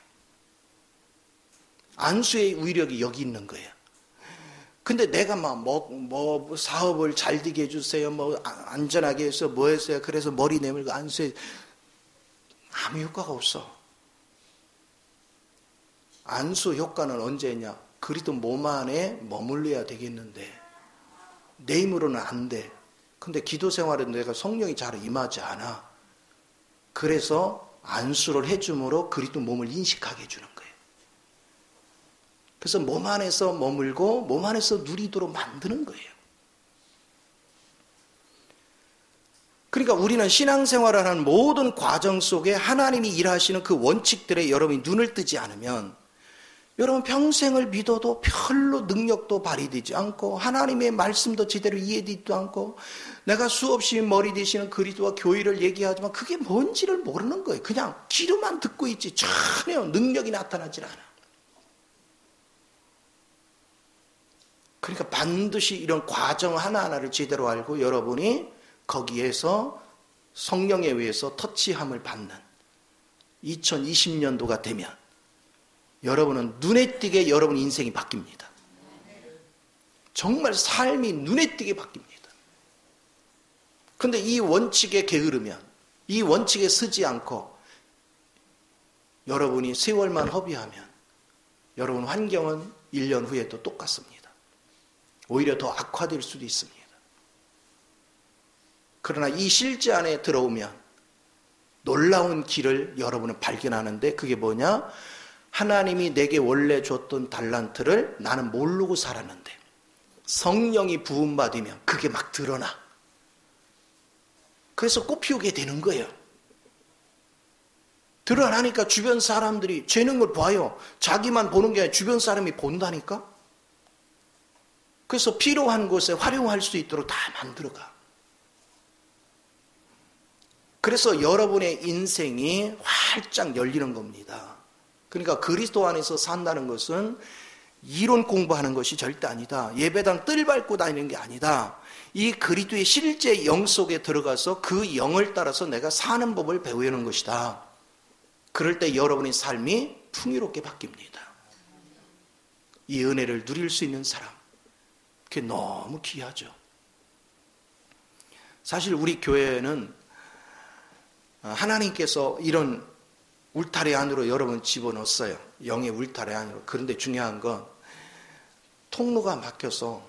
안수의 위력이 여기 있는 거예요. 근데 내가 뭐 사업을 잘 되게 해주세요. 뭐 안전하게 해서 뭐 했어요. 그래서 머리 내밀고 안수해. 아무 효과가 없어. 안수 효과는 언제 했냐? 그리스도 몸 안에 머물러야 되겠는데 내 힘으로는 안 돼. 근데 기도 생활에 내가 성령이 잘 임하지 않아. 그래서 안수를 해줌으로 그리스도 몸을 인식하게 해주는 거예요. 그래서 몸 안에서 머물고 몸 안에서 누리도록 만드는 거예요. 그러니까 우리는 신앙생활을 하는 모든 과정 속에 하나님이 일하시는 그 원칙들에 여러분이 눈을 뜨지 않으면 여러분 평생을 믿어도 별로 능력도 발휘되지 않고 하나님의 말씀도 제대로 이해되지도 않고 내가 수없이 머리 대시는 그리스도와 교회를 얘기하지만 그게 뭔지를 모르는 거예요. 그냥 귀로만 듣고 있지 전혀 능력이 나타나질 않아. 그러니까 반드시 이런 과정 하나하나를 제대로 알고 여러분이 거기에서 성령에 의해서 터치함을 받는 2020년도가 되면 여러분은 눈에 띄게 여러분 인생이 바뀝니다. 정말 삶이 눈에 띄게 바뀝니다. 그런데 이 원칙에 게으르면 이 원칙에 서지 않고 여러분이 세월만 허비하면 여러분 환경은 1년 후에도 똑같습니다. 오히려 더 악화될 수도 있습니다. 그러나 이 실제 안에 들어오면 놀라운 길을 여러분은 발견하는데 그게 뭐냐? 하나님이 내게 원래 줬던 달란트를 나는 모르고 살았는데 성령이 부음받으면 그게 막 드러나. 그래서 꽃피우게 되는 거예요. 드러나니까 주변 사람들이 재는 걸 봐요. 자기만 보는 게 아니라 주변 사람이 본다니까. 그래서 필요한 곳에 활용할 수 있도록 다 만들어가. 그래서 여러분의 인생이 활짝 열리는 겁니다. 그러니까 그리스도 안에서 산다는 것은 이론 공부하는 것이 절대 아니다. 예배당 뜰 밟고 다니는 게 아니다. 이 그리스도의 실제 영 속에 들어가서 그 영을 따라서 내가 사는 법을 배우는 것이다. 그럴 때 여러분의 삶이 풍요롭게 바뀝니다. 이 은혜를 누릴 수 있는 사람, 그게 너무 귀하죠. 사실 우리 교회는 하나님께서 이런 울타리 안으로 여러분 집어넣었어요. 영의 울타리 안으로. 그런데 중요한 건 통로가 막혀서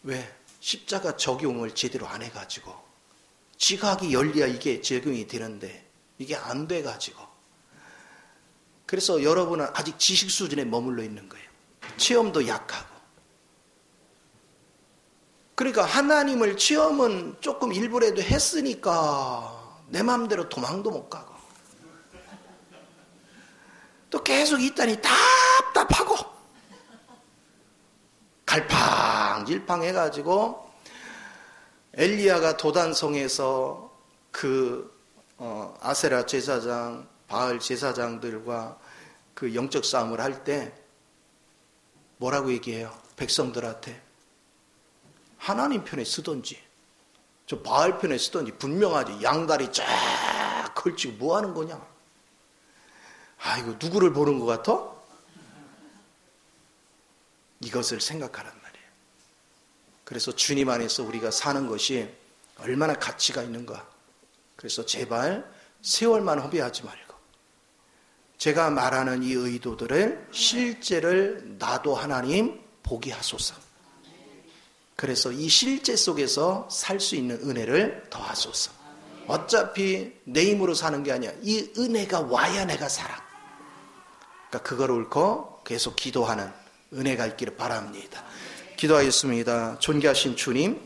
왜? 십자가 적용을 제대로 안 해가지고 지각이 열려야 이게 적용이 되는데 이게 안 돼가지고 그래서 여러분은 아직 지식 수준에 머물러 있는 거예요. 체험도 약하고. 그러니까 하나님을 체험은 조금 일부라도 했으니까 내 마음대로 도망도 못 가고 또 계속 있다니 답답하고 갈팡질팡 해가지고 엘리야가 도단성에서 그 아세라 제사장, 바알 제사장들과 그 영적 싸움을 할 때 뭐라고 얘기해요? 백성들한테 하나님 편에 서든지 저 바알편에 쓰더니 분명하지. 양다리 쫙 걸치고 뭐 하는 거냐? 아, 이거 누구를 보는 것 같아? 이것을 생각하란 말이에요. 그래서 주님 안에서 우리가 사는 것이 얼마나 가치가 있는가. 그래서 제발 세월만 허비하지 말고 제가 말하는 이 의도들을 실제를 나도 하나님 보게 하소서. 그래서 이 실제 속에서 살 수 있는 은혜를 더하소서. 어차피 내 힘으로 사는 게 아니야. 이 은혜가 와야 내가 살아. 그러니까 그걸 옳고 계속 기도하는 은혜가 있기를 바랍니다. 기도하겠습니다. 존귀하신 주님,